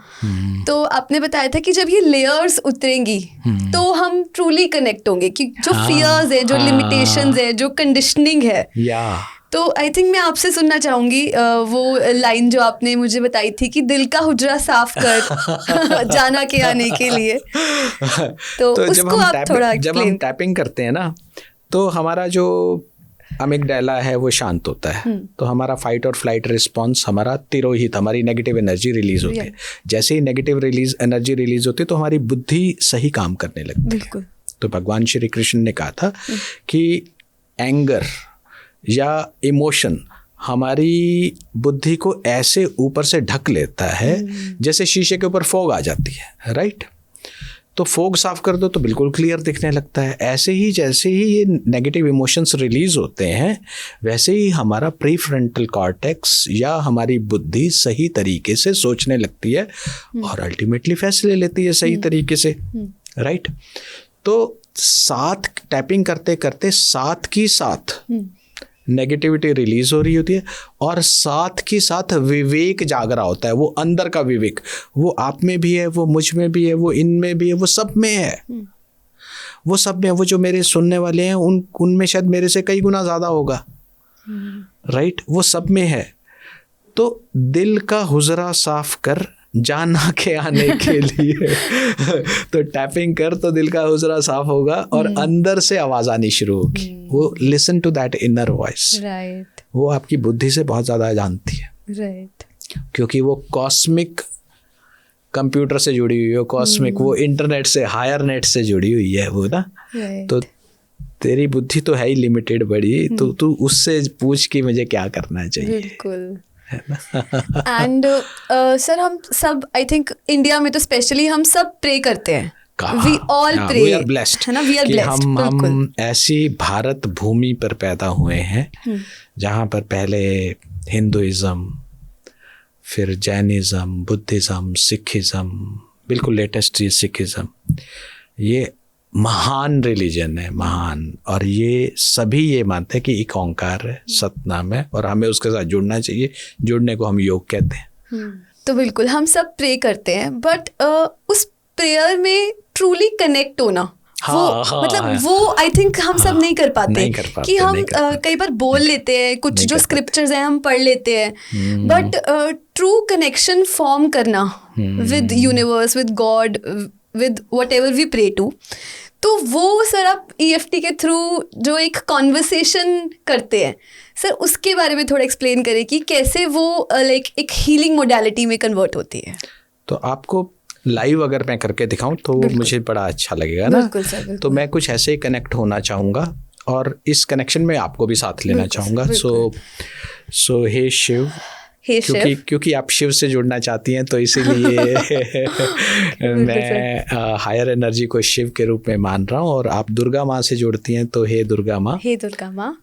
तो आपने बताया था कि जब ये लेयर्स उतरेंगी तो हम ट्रूली कनेक्ट होंगे, कि जो फियर्स है, जो लिमिटेशंस है, जो कंडीशनिंग है। तो आई थिंक मैं आपसे सुनना चाहूँगी वो लाइन जो आपने मुझे बताई थी कि दिल का हुजरा साफ कर जाना के आने के लिए। तो उसको आप थोड़ा जब हम टैपिंग करते हैं ना, तो हमारा जो अमिगडाला है वो शांत होता है। तो हमारा फाइट और फ्लाइट रिस्पॉन्स, हमारा तिरोहित, हमारी नेगेटिव एनर्जी रिलीज होती है। जैसे ही नेगेटिव एनर्जी रिलीज होती है तो हमारी बुद्धि सही काम करने लगती है। तो भगवान श्री कृष्ण ने कहा था कि एंगर या इमोशन हमारी बुद्धि को ऐसे ऊपर से ढक लेता है जैसे शीशे के ऊपर फॉग आ जाती है, राइट? तो फॉग साफ कर दो तो बिल्कुल क्लियर दिखने लगता है। ऐसे ही जैसे ही ये नेगेटिव इमोशंस रिलीज होते हैं, वैसे ही हमारा प्रीफ्रंटल कॉर्टेक्स या हमारी बुद्धि सही तरीके से सोचने लगती है और अल्टीमेटली फैसले लेती है सही तरीके से, राइट? तो साथ टैपिंग करते करते साथ की साथ नेगेटिविटी रिलीज हो रही होती है और साथ की साथ विवेक जाग रहा होता है। वो अंदर का विवेक, वो आप में भी है, वो मुझ में भी है, वो इनमें भी है, वो सब में है, वो सब में। वो जो मेरे सुनने वाले हैं उनमें शायद मेरे से कई गुना ज़्यादा होगा, राइट? वो सब में है। तो दिल का हुजरा साफ कर जाना के आने के लिए तो टैपिंग कर तो दिल का हुजरा साफ होगा और अंदर से आवाज आनी शुरू होगी। वो listen to that inner voice, right? वो आपकी बुद्धि से बहुत ज्यादा जानती है, राइट? क्योंकि वो कॉस्मिक कंप्यूटर से जुड़ी हुई है, कॉस्मिक वो इंटरनेट से, हायर नेट से जुड़ी हुई है वो ना, तो तेरी बुद्धि तो है ही लिमिटेड बड़ी, तो तू उससे पूछ कि मुझे क्या करना चाहिए। बिल्कुल। एंड सर हम सब, आई थिंक इंडिया में तो स्पेशली हम सब प्रे करते हैं। We all pray, we are blessed, है ना? We are blessed. हम ऐसी भारत भूमि पर पैदा हुए हैं जहाँ पर पहले हिंदुइज्म, फिर जैनिज्म, बुद्धिज्म, सिखिज्म, बिल्कुल लेटेस्ट ये सिखिज्म, ये महान रिलीजन है, महान। और ये सभी ये मानते हैं कि एक ओंकार है, सतनाम है और हमें उसके साथ जुड़ना चाहिए। जुड़ने को हम योग कहते हैं। तो बिल्कुल हम सब प्रे करते हैं, बट उस प्रेयर में ट्रूली कनेक्ट होना, वो मतलब वो आई थिंक हम सब नहीं कर पाते, कि हम कई बार बोल लेते हैं कुछ जो स्क्रिप्चर्स हैं हम पढ़ लेते हैं, बट ट्रू कनेक्शन फॉर्म करना with universe, with God, with whatever we pray to. तो वो सर आप EFT के थ्रू जो एक कॉन्वर्सेशन करते हैं सर, उसके बारे में थोड़ा एक्सप्लेन करें कि कैसे वो लाइक एक हीलिंग मोडालिटी में कन्वर्ट होती है. तो आपको लाइव अगर मैं करके दिखाऊं तो मुझे बड़ा अच्छा लगेगा ना. बिल्कुल सर, बिल्कुल. तो मैं कुछ ऐसे ही कनेक्ट होना चाहूँगा और इस कनेक्शन में आपको भी साथ लेना चाहूँगा. सो हे शिव, क्योंकि आप शिव से जुड़ना चाहती हैं तो इसीलिए मैं हायर एनर्जी को शिव के रूप में मान रहा हूँ. और आप दुर्गा माँ से जुड़ती हैं तो हे दुर्गा माँ, हे दुर्गा माँ,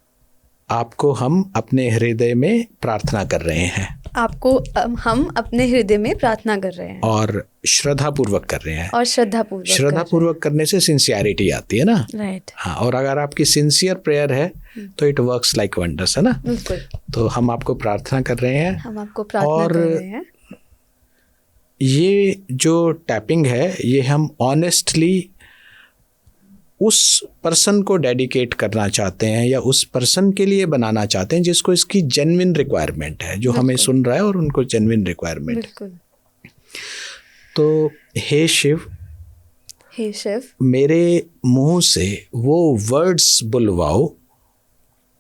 आपको हम अपने हृदय में प्रार्थना कर रहे हैं. आपको हम अपने हृदय में प्रार्थना कर रहे हैं और श्रद्धा पूर्वक कर रहे हैं. और श्रद्धा पूर्वक करने से सिंसियरिटी आती है ना. राइट. हाँ, और अगर आपकी सिंसियर प्रेयर है तो इट वर्क्स लाइक वंडर्स, है ना. बिल्कुल. तो हम आपको प्रार्थना कर रहे हैं. हम आपको प्रार्थना कर रहे हैं. ये जो टैपिंग है ये हम ऑनेस्टली उस पर्सन को डेडिकेट करना चाहते हैं या उस पर्सन के लिए बनाना चाहते हैं जिसको इसकी जेन्युइन रिक्वायरमेंट है, जो हमें सुन रहा है और उनको जेन्युइन रिक्वायरमेंट है. तो हे शिव, मेरे मुंह से वो वर्ड्स बुलवाओ,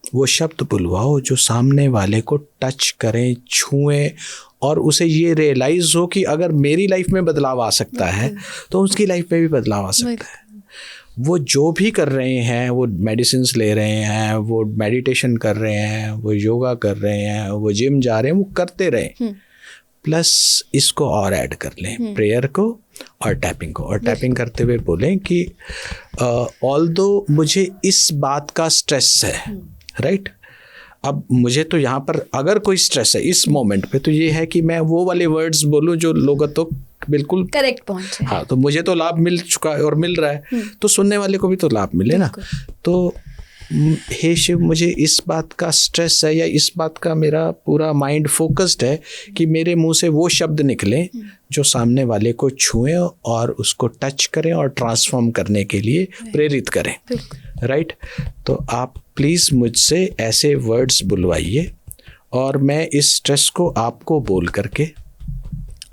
वो शब्द बुलवाओ जो सामने वाले को टच करें, छुएं और उसे ये रियलाइज हो कि अगर मेरी लाइफ में बदलाव आ सकता है तो उसकी लाइफ में भी बदलाव आ सकता है. वो जो भी कर रहे हैं, वो मेडिसिन्स ले रहे हैं, वो मेडिटेशन कर रहे हैं, वो योगा कर रहे हैं, वो जिम जा रहे हैं, वो करते रहें. प्लस इसको और ऐड कर लें, प्रेयर को और टैपिंग को. और टैपिंग करते हुए बोलें कि ऑल्दो मुझे इस बात का स्ट्रेस है, राइट. अब मुझे तो यहाँ पर अगर कोई स्ट्रेस है इस मोमेंट पे तो ये है कि मैं वो वाले वर्ड्स बोलूँ जो लोगों तो बिल्कुल करेक्ट पहुंचे. हाँ, तो मुझे तो लाभ मिल चुका है और मिल रहा है, तो सुनने वाले को भी तो लाभ मिले ना. तो हे शिव, मुझे इस बात का स्ट्रेस है या इस बात का मेरा पूरा माइंड फोकस्ड है कि मेरे मुंह से वो शब्द निकलें जो सामने वाले को छुएं और उसको टच करें और ट्रांसफॉर्म करने के लिए प्रेरित करें, राइट. तो आप प्लीज़ मुझसे ऐसे वर्ड्स बुलवाइए और मैं इस स्ट्रेस को आपको बोल करके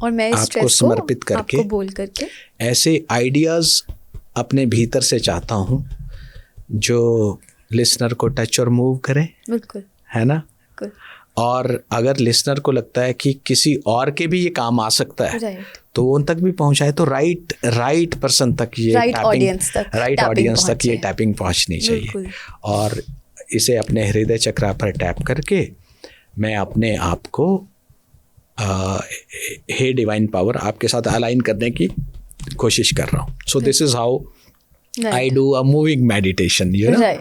और मैं इस आपको समर्पित करके आपको बोल करके ऐसे आइडियाज़ अपने भीतर से चाहता हूँ जो लिसनर को टच और मूव करें. बिल्कुल. है ना. बिल्कुल. और अगर लिसनर को लगता है कि किसी और के भी ये काम आ सकता है, right. तो उन तक भी पहुंचाए. तो राइट पर्सन तक ये राइट ऑडियंस तक ये टैपिंग पहुंचनी चाहिए. और इसे अपने हृदय चक्र पर टैप करके मैं अपने आप को हे डिवाइन पावर आपके साथ अलाइन करने की कोशिश कर रहा हूँ. So this is how I do a moving meditation, you know, right.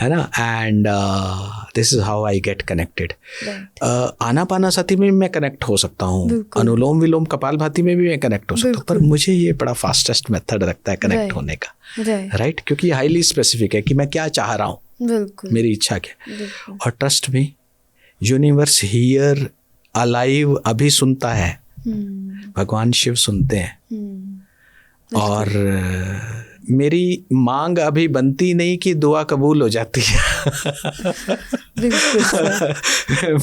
है ना. And this is how I get connected. Right. आनापानासती में मैं कनेक्ट हो सकता हूँ, अनुलोम विलोम कपालभाति में भी मैं कनेक्ट हो सकता हूँ, पर मुझे ये बड़ा फास्टेस्ट मेथड लगता है कनेक्ट होने का, राइट. क्योंकि हाईली स्पेसिफिक है कि मैं क्या चाह रहा हूँ, मेरी इच्छा क्या. और trust me, universe here alive अभी सुनता है, भगवान शिव सुनते हैं. और मेरी मांग अभी बनती नहीं कि दुआ कबूल हो जाती है.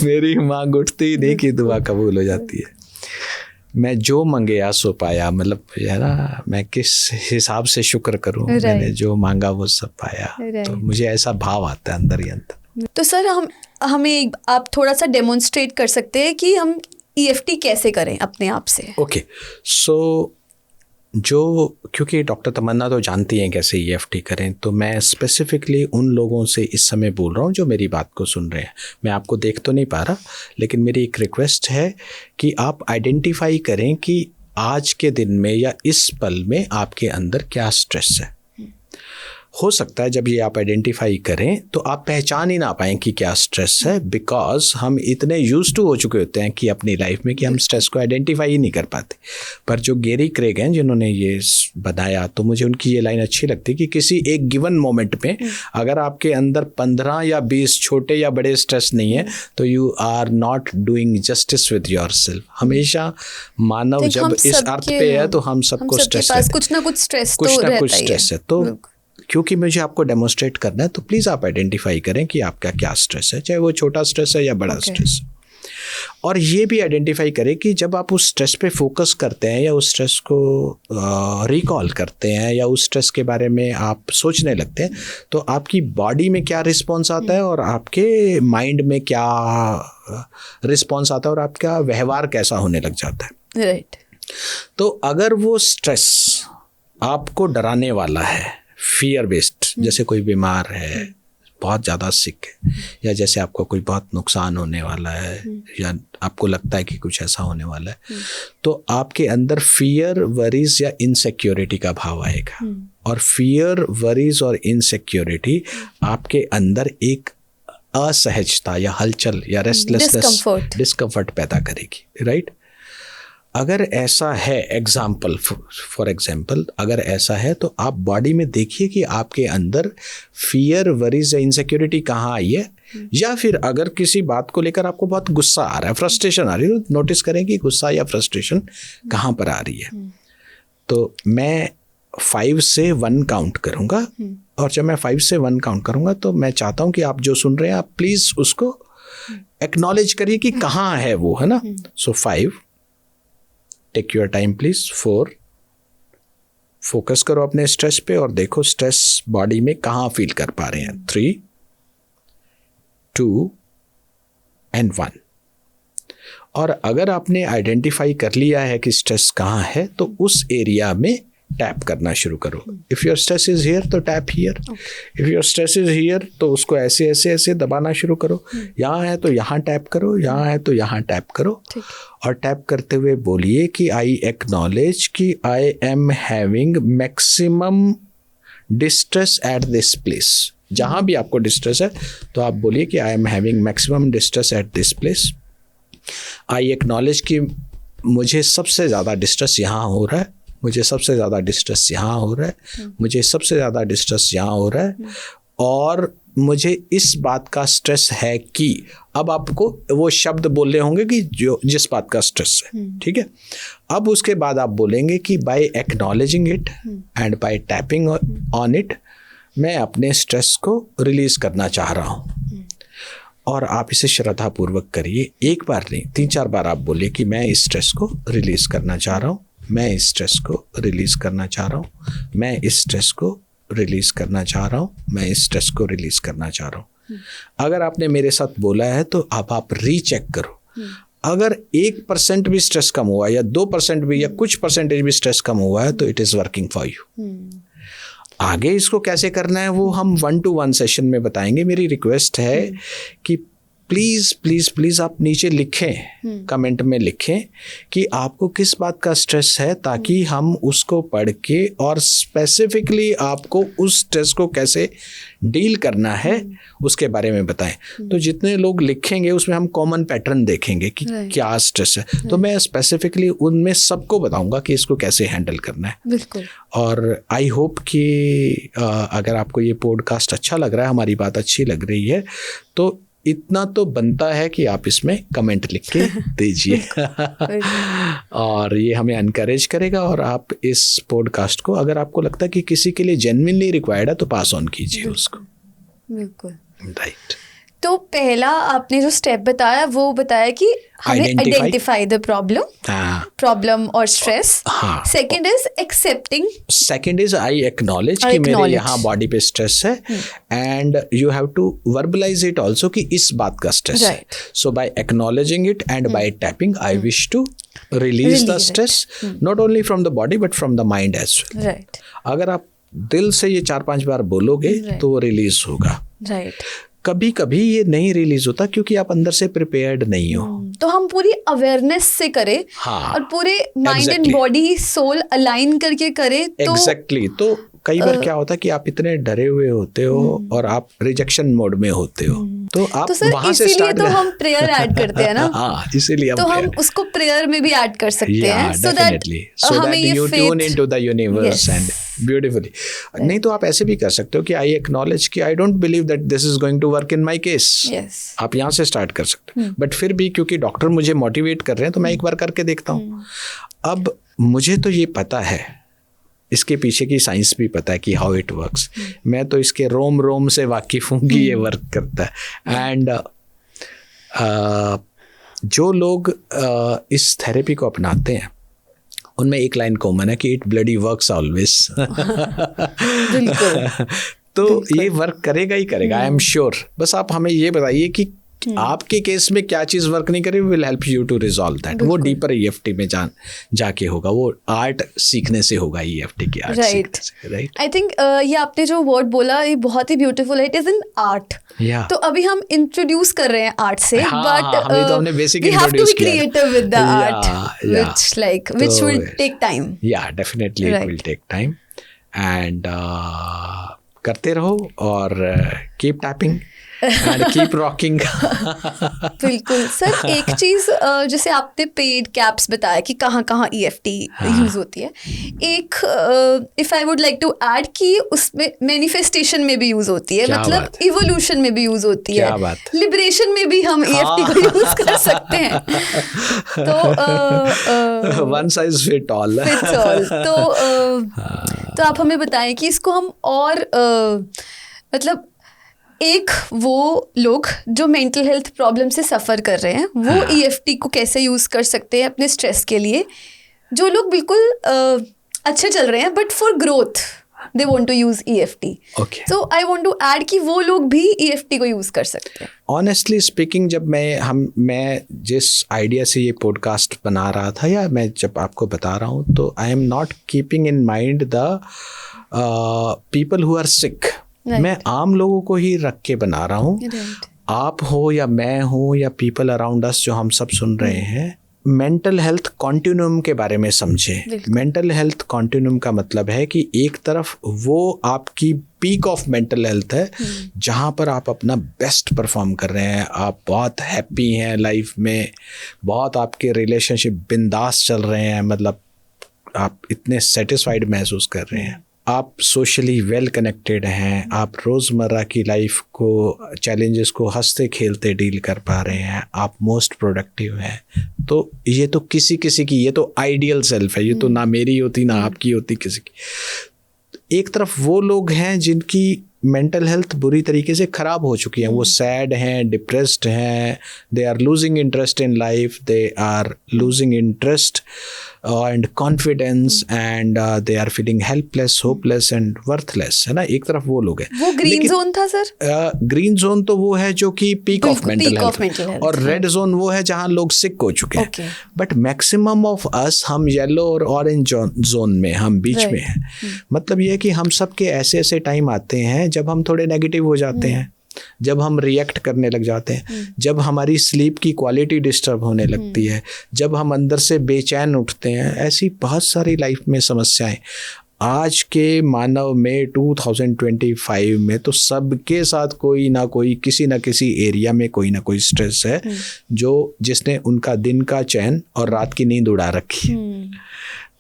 मेरी मांग उठती नहीं कि दुआ कबूल हो जाती है. मैं जो मंगया सो पाया, मतलब है ना, मैं किस हिसाब से शुक्र करूं, मैंने जो मांगा वो सब पाया. तो मुझे ऐसा भाव आता है अंदर ही अंदर. तो सर हमें आप थोड़ा सा डेमोन्स्ट्रेट कर सकते हैं कि हम EFT कैसे करें अपने आप से. ओके. सो क्योंकि डॉक्टर तमन्ना तो जानती हैं कैसे EFT करें, तो मैं स्पेसिफिकली उन लोगों से इस समय बोल रहा हूँ जो मेरी बात को सुन रहे हैं. मैं आपको देख तो नहीं पा रहा, लेकिन मेरी एक रिक्वेस्ट है कि आप आइडेंटिफाई करें कि आज के दिन में या इस पल में आपके अंदर क्या स्ट्रेस है. हो सकता है जब ये आप आइडेंटिफाई करें तो आप पहचान ही ना पाएँ कि क्या स्ट्रेस है, बिकॉज हम इतने यूज्ड टू हो चुके होते हैं कि अपनी लाइफ में कि हम स्ट्रेस को आइडेंटिफाई ही नहीं कर पाते. पर जो गेरी क्रेग हैं जिन्होंने ये बनाया, तो मुझे उनकी ये लाइन अच्छी लगती है कि किसी एक गिवन मोमेंट में अगर आपके अंदर 15 या 20 छोटे या बड़े स्ट्रेस नहीं है तो you are not doing justice with yourself. हमेशा मानव जब इस अर्थ पे है तो हम सबको स्ट्रेस है, कुछ ना कुछ स्ट्रेस है. तो क्योंकि मुझे आपको डेमोन्स्ट्रेट करना है तो प्लीज़ आप आइडेंटिफाई करें कि आपका क्या स्ट्रेस है, चाहे वो छोटा स्ट्रेस है या बड़ा स्ट्रेस. और ये भी आइडेंटिफाई करें कि जब आप उस स्ट्रेस पे फोकस करते हैं या उस स्ट्रेस को रिकॉल करते हैं या उस स्ट्रेस के बारे में आप सोचने लगते हैं, तो आपकी बॉडी में क्या रिस्पॉन्स आता है और आपके माइंड में क्या रिस्पॉन्स आता है और आपका व्यवहार कैसा होने लग जाता है। राइट। तो अगर वो स्ट्रेस आपको डराने वाला है, फियर बेस्ड, जैसे कोई बीमार है, बहुत ज़्यादा सिक है, या जैसे आपको कोई बहुत नुकसान होने वाला है, या आपको लगता है कि कुछ ऐसा होने वाला है, तो आपके अंदर फियर, वरीज या इनसिक्योरिटी का भाव आएगा। और फियर, वरीज और इनसिक्योरिटी आपके अंदर एक असहजता या हलचल या रेस्टलेसनेस, डिस्कम्फर्ट पैदा करेगी। राइट। अगर ऐसा है, फॉर एग्जाम्पल अगर ऐसा है, तो आप बॉडी में देखिए कि आपके अंदर फियर, वरीज या इनसिक्योरिटी कहाँ आई है। या फिर अगर किसी बात को लेकर आपको बहुत गुस्सा आ रहा है, फ्रस्ट्रेशन आ रही है, तो नोटिस करें कि गुस्सा या फ्रस्ट्रेशन कहाँ पर आ रही है। तो मैं 5 से 1 काउंट करूँगा, और जब मैं 5 से 1 काउंट करूँगा तो मैं चाहता हूँ कि आप जो सुन रहे हैं, आप प्लीज़ उसको एक्नॉलेज करिए कि कहाँ है वो, है ना। So 5, take your time please. 4, focus करो अपने स्ट्रेस पे और देखो स्ट्रेस बॉडी में कहाँ फील कर पा रहे हैं। 3, 2 एंड 1। और अगर आपने आइडेंटिफाई कर लिया है कि स्ट्रेस कहाँ है, तो उस एरिया में टैप करना शुरू करो। If your stress is here तो tap here, if your stress is here तो उसको ऐसे ऐसे ऐसे दबाना शुरू करो। यहाँ है तो यहाँ टैप करो, यहाँ है तो यहाँ टैप करो। और टैप करते हुए बोलिए कि आई एक्नॉलेज कि I am having maximum distress at this place. जहाँ भी आपको डिस्ट्रेस है तो आप बोलिए कि I am having maximum distress at this place. I acknowledge कि मुझे सबसे ज़्यादा डिस्ट्रेस यहाँ हो रहा है, मुझे सबसे ज़्यादा डिस्ट्रेस यहाँ हो रहा है, मुझे सबसे ज़्यादा डिस्ट्रेस यहाँ हो रहा है, और मुझे इस बात का स्ट्रेस है कि, अब आपको वो शब्द बोलने होंगे कि जो जिस बात का स्ट्रेस है, ठीक है। अब उसके बाद आप बोलेंगे कि by acknowledging it and by tapping on it, मैं अपने स्ट्रेस को रिलीज़ करना चाह रहा हूँ। और आप इसे श्रद्धापूर्वक करिए, एक बार नहीं 3-4 बार आप बोलिए कि मैं इस स्ट्रेस को रिलीज़ करना चाह रहा हूँ, मैं इस स्ट्रेस को रिलीज़ करना चाह रहा हूँ, मैं इस स्ट्रेस को रिलीज़ करना चाह रहा हूँ, मैं इस स्ट्रेस को रिलीज़ करना चाह रहा हूँ। अगर आपने मेरे साथ बोला है तो अब आप रीचेक करो। अगर 1% भी स्ट्रेस कम हुआ या 2% भी या कुछ परसेंटेज भी स्ट्रेस कम हुआ है तो it is working for you. आगे इसको कैसे करना है वो हम 1-to-1 सेशन में बताएंगे। मेरी रिक्वेस्ट है कि प्लीज़ प्लीज़ प्लीज़ आप नीचे लिखें, कमेंट में लिखें कि आपको किस बात का स्ट्रेस है, ताकि हम उसको पढ़ के और स्पेसिफिकली आपको उस स्ट्रेस को कैसे डील करना है उसके बारे में बताएं। तो जितने लोग लिखेंगे उसमें हम कॉमन पैटर्न देखेंगे कि क्या स्ट्रेस है, तो मैं स्पेसिफिकली उनमें सबको बताऊंगा कि इसको कैसे हैंडल करना है। बिल्कुल। और आई होप कि अगर आपको ये पॉडकास्ट अच्छा लग रहा है, हमारी बात अच्छी लग रही है, तो इतना तो बनता है कि आप इसमें कमेंट लिख के दीजिए और ये हमें एनकरेज करेगा। और आप इस पॉडकास्ट को, अगर आपको लगता है कि किसी के लिए जेन्युइनली रिक्वायर्ड है, तो पास ऑन कीजिए उसको। बिल्कुल। राइट। तो पहला आपने जो स्टेप बताया वो बताया कि हमें आइडेंटिफाई द प्रॉब्लम और stress. Second is accepting, second is I acknowledge कि मेरे यहाँ बॉडी पे स्ट्रेस है, and you have to verbalise it also कि इस बात का स्ट्रेस है। So by acknowledging it and by tapping I wish to release the stress, not only from the body but from the mind as well. Right. अगर आप दिल से ये 4-5 बार बोलोगे तो वो रिलीज होगा। राइट। कभी कभी ये नहीं रिलीज होता क्योंकि आप अंदर से प्रिपेयर्ड नहीं हो। तो हम पूरी अवेयरनेस से करें, और पूरे mind and body soul align करके करें तो एग्जैक्टली। तो कई बार क्या होता है कि आप इतने डरे हुए होते हो और आप रिजेक्शन मोड में होते हो, तो आप वहां से स्टार्ट तो हम प्रेयर ऐड करते हैं ना। हाँ, इसीलिए तो हम उसको प्रेयर में भी ऐड कर सकते हैं, so that you tune into the universe and beautifully. नहीं तो आप ऐसे भी कर सकते हो कि आई एक्नॉलेज कि I don't believe that this is going to work in my case. आप यहाँ से स्टार्ट कर सकते हो। बट फिर भी क्योंकि डॉक्टर मुझे मोटिवेट कर रहे हैं तो मैं एक बार करके देखता हूँ। अब मुझे तो ये पता है, इसके पीछे की साइंस भी पता है कि हाउ इट वर्क्स। मैं तो इसके रोम रोम से वाकिफ हूँ कि ये वर्क करता है। एंड जो लोग इस थेरेपी को अपनाते हैं उनमें एक लाइन कॉमन है कि इट ब्लडी वर्क्स ऑलवेज। बिल्कुल। तो ये वर्क करेगा ही करेगा, आई एम श्योर। बस आप हमें ये बताइए कि आपके केस में क्या चीज़ वर्क नहीं करे, will help you to resolve that. वो डीपर ईएफटी में जाके होगा, वो आर्ट सीखने से होगा, ईएफटी की आर्ट सीखने से, राइट। आई थिंक ये आपने जो वर्ड बोला ये बहुत ही ब्यूटीफुल है, इट इज इन आर्ट। तो अभी हम इंट्रोड्यूस कर रहे हैं आर्ट से, but we have to be creative with the art which will take time. या definitely it will take time, and करते रहो और keep tapping and keep rocking। बिल्कुल सर। एक चीज जैसे आपने पेड कैप्स बताया कि कहाँ कहाँ EFT यूज होती है, एक if I would like to add कि उसमें मैनिफेस्टेशन में भी यूज होती है, मतलब इवोल्यूशन में भी यूज होती है, लिबरेशन में भी हम EFT को यूज कर सकते हैं। तो वन साइज फिट ऑल। तो आप हमें बताएं कि इसको हम और मतलब एक वो लोग जो मेंटल हेल्थ प्रॉब्लम से सफ़र कर रहे हैं वो EFT को कैसे यूज़ कर सकते हैं अपने स्ट्रेस के लिए, जो लोग बिल्कुल अच्छे चल रहे हैं but for growth they want to use EFT। So I want to add कि वो लोग भी EFT को यूज़ कर सकते हैं। ऑनेस्टली स्पीकिंग, जब मैं जिस आइडिया से ये पॉडकास्ट बना रहा था या मैं जब आपको बता रहा हूँ, तो I am not keeping in mind the people who are sick. मैं आम लोगों को ही रख के बना रहा हूँ। आप हो या मैं हूँ या पीपल अराउंड अस जो हम सब सुन रहे हैं, मेंटल हेल्थ कॉन्टिन्यूम के बारे में समझें। मेंटल हेल्थ कॉन्टिन्यूम का मतलब है कि एक तरफ वो आपकी पीक ऑफ मेंटल हेल्थ है जहाँ पर आप अपना बेस्ट परफॉर्म कर रहे हैं, आप बहुत हैप्पी हैं लाइफ में, बहुत आपके रिलेशनशिप बिंदास चल रहे हैं, मतलब आप इतने सेटिस्फाइड महसूस कर रहे हैं, आप सोशली वेल कनेक्टेड हैं, आप रोज़मर्रा की लाइफ को चैलेंजेस को हंसते खेलते डील कर पा रहे हैं, आप मोस्ट प्रोडक्टिव हैं। तो ये तो किसी की ये तो आइडियल सेल्फ है, ये तो ना मेरी होती ना आपकी होती, किसी की। एक तरफ वो लोग हैं जिनकी मेंटल हेल्थ बुरी तरीके से ख़राब हो चुकी है, वो सैड हैं, डिप्रेस्ड हैं, they are losing interest in life, they are losing interest and confidence and they are feeling helpless, hopeless and worthless, है ना। एक तरफ वो लोग हैं। वो ग्रीन जोन था सर। ग्रीन जोन तो वो है जो कि पीक ऑफ मेंटल हेल्थ, और रेड जोन वो है जहाँ लोग सिक हो चुके हैं। बट मैक्सिमम ऑफ अस हम येलो और ऑरेंज जोन में, हम बीच में हैं। मतलब ये है कि हम सब के ऐसे ऐसे टाइम आते हैं जब हम थोड़े नेगेटिव हो जाते हैं, जब हम रिएक्ट करने लग जाते हैं, जब हमारी स्लीप की क्वालिटी डिस्टर्ब होने लगती है, जब हम अंदर से बेचैन उठते हैं। ऐसी बहुत सारी लाइफ में समस्याएं आज के मानव में 2025 में तो सबके साथ कोई ना कोई किसी ना किसी एरिया में कोई ना कोई स्ट्रेस है जिसने उनका दिन का चैन और रात की नींद उड़ा रखी।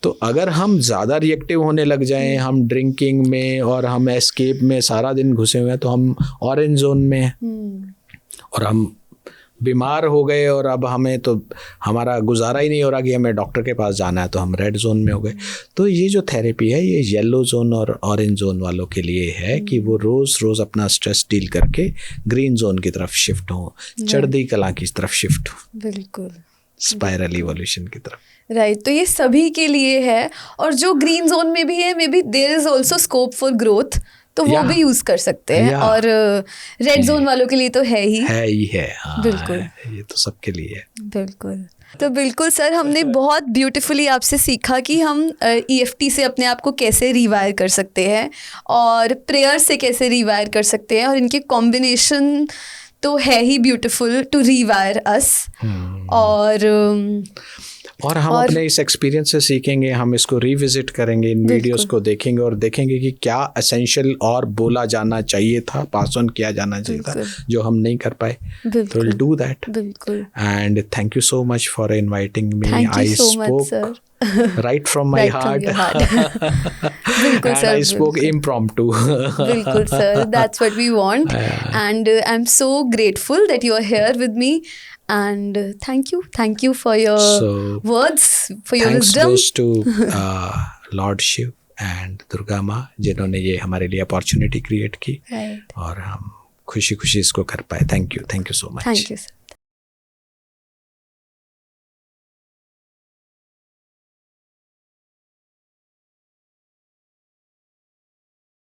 तो अगर हम ज़्यादा रिएक्टिव होने लग जाएं, हम ड्रिंकिंग में और हम एस्केप में सारा दिन घुसे हुए हैं, तो हम ऑरेंज जोन में हैं। और हम बीमार हो गए और अब हमें तो हमारा गुजारा ही नहीं हो रहा कि हमें डॉक्टर के पास जाना है, तो हम रेड जोन में हो गए। तो ये जो थेरेपी है ये येलो जोन और ऑरेंज जोन वालों के लिए है कि वो रोज़ अपना स्ट्रेस डील करके ग्रीन जोन की तरफ शिफ्ट हो, चढ़ती कला की तरफ शिफ्ट हो, बिल्कुल स्पाइरल इवोल्यूशन की तरफ। राइट। तो ये सभी के लिए है, और जो ग्रीन जोन में भी है, maybe there is also scope for growth, तो वो भी यूज कर सकते हैं। और रेड जोन वालों के लिए तो है ही है। हाँ, बिल्कुल, ये तो सबके लिए है। बिल्कुल। तो बिल्कुल सर, हमने बहुत ब्यूटीफुली आपसे सीखा कि हम EFT से अपने आप को कैसे रिवायर कर सकते हैं और प्रेयर से कैसे रिवायर कर सकते हैं, और इनके कॉम्बिनेशन तो है ही ब्यूटीफुल टू रिवायर अस। और हम अपने इस एक्सपीरियंस से सीखेंगे, हम इसको रिविजिट करेंगे, इन वीडियोस को देखेंगे और देखेंगे कि क्या एसेंशियल और बोला जाना चाहिए था, पास ऑन किया जाना चाहिए था, जो हम नहीं कर पाए। तो विल डू दैट। बिल्कुल। And thank you so much for inviting me. I spoke right from my heart. बिल्कुल सर, I spoke impromptu. बिल्कुल sir, that's what we want. And I'm so grateful that you are here with me. And thank you for your words, for your wisdom. Thanks goes to Lord Shiv and Durga माँ, जिन्होंने ये हमारे लिए opportunity create की, और हम खुशी खुशी इसको कर पाए। Thank you so much. Thank you sir.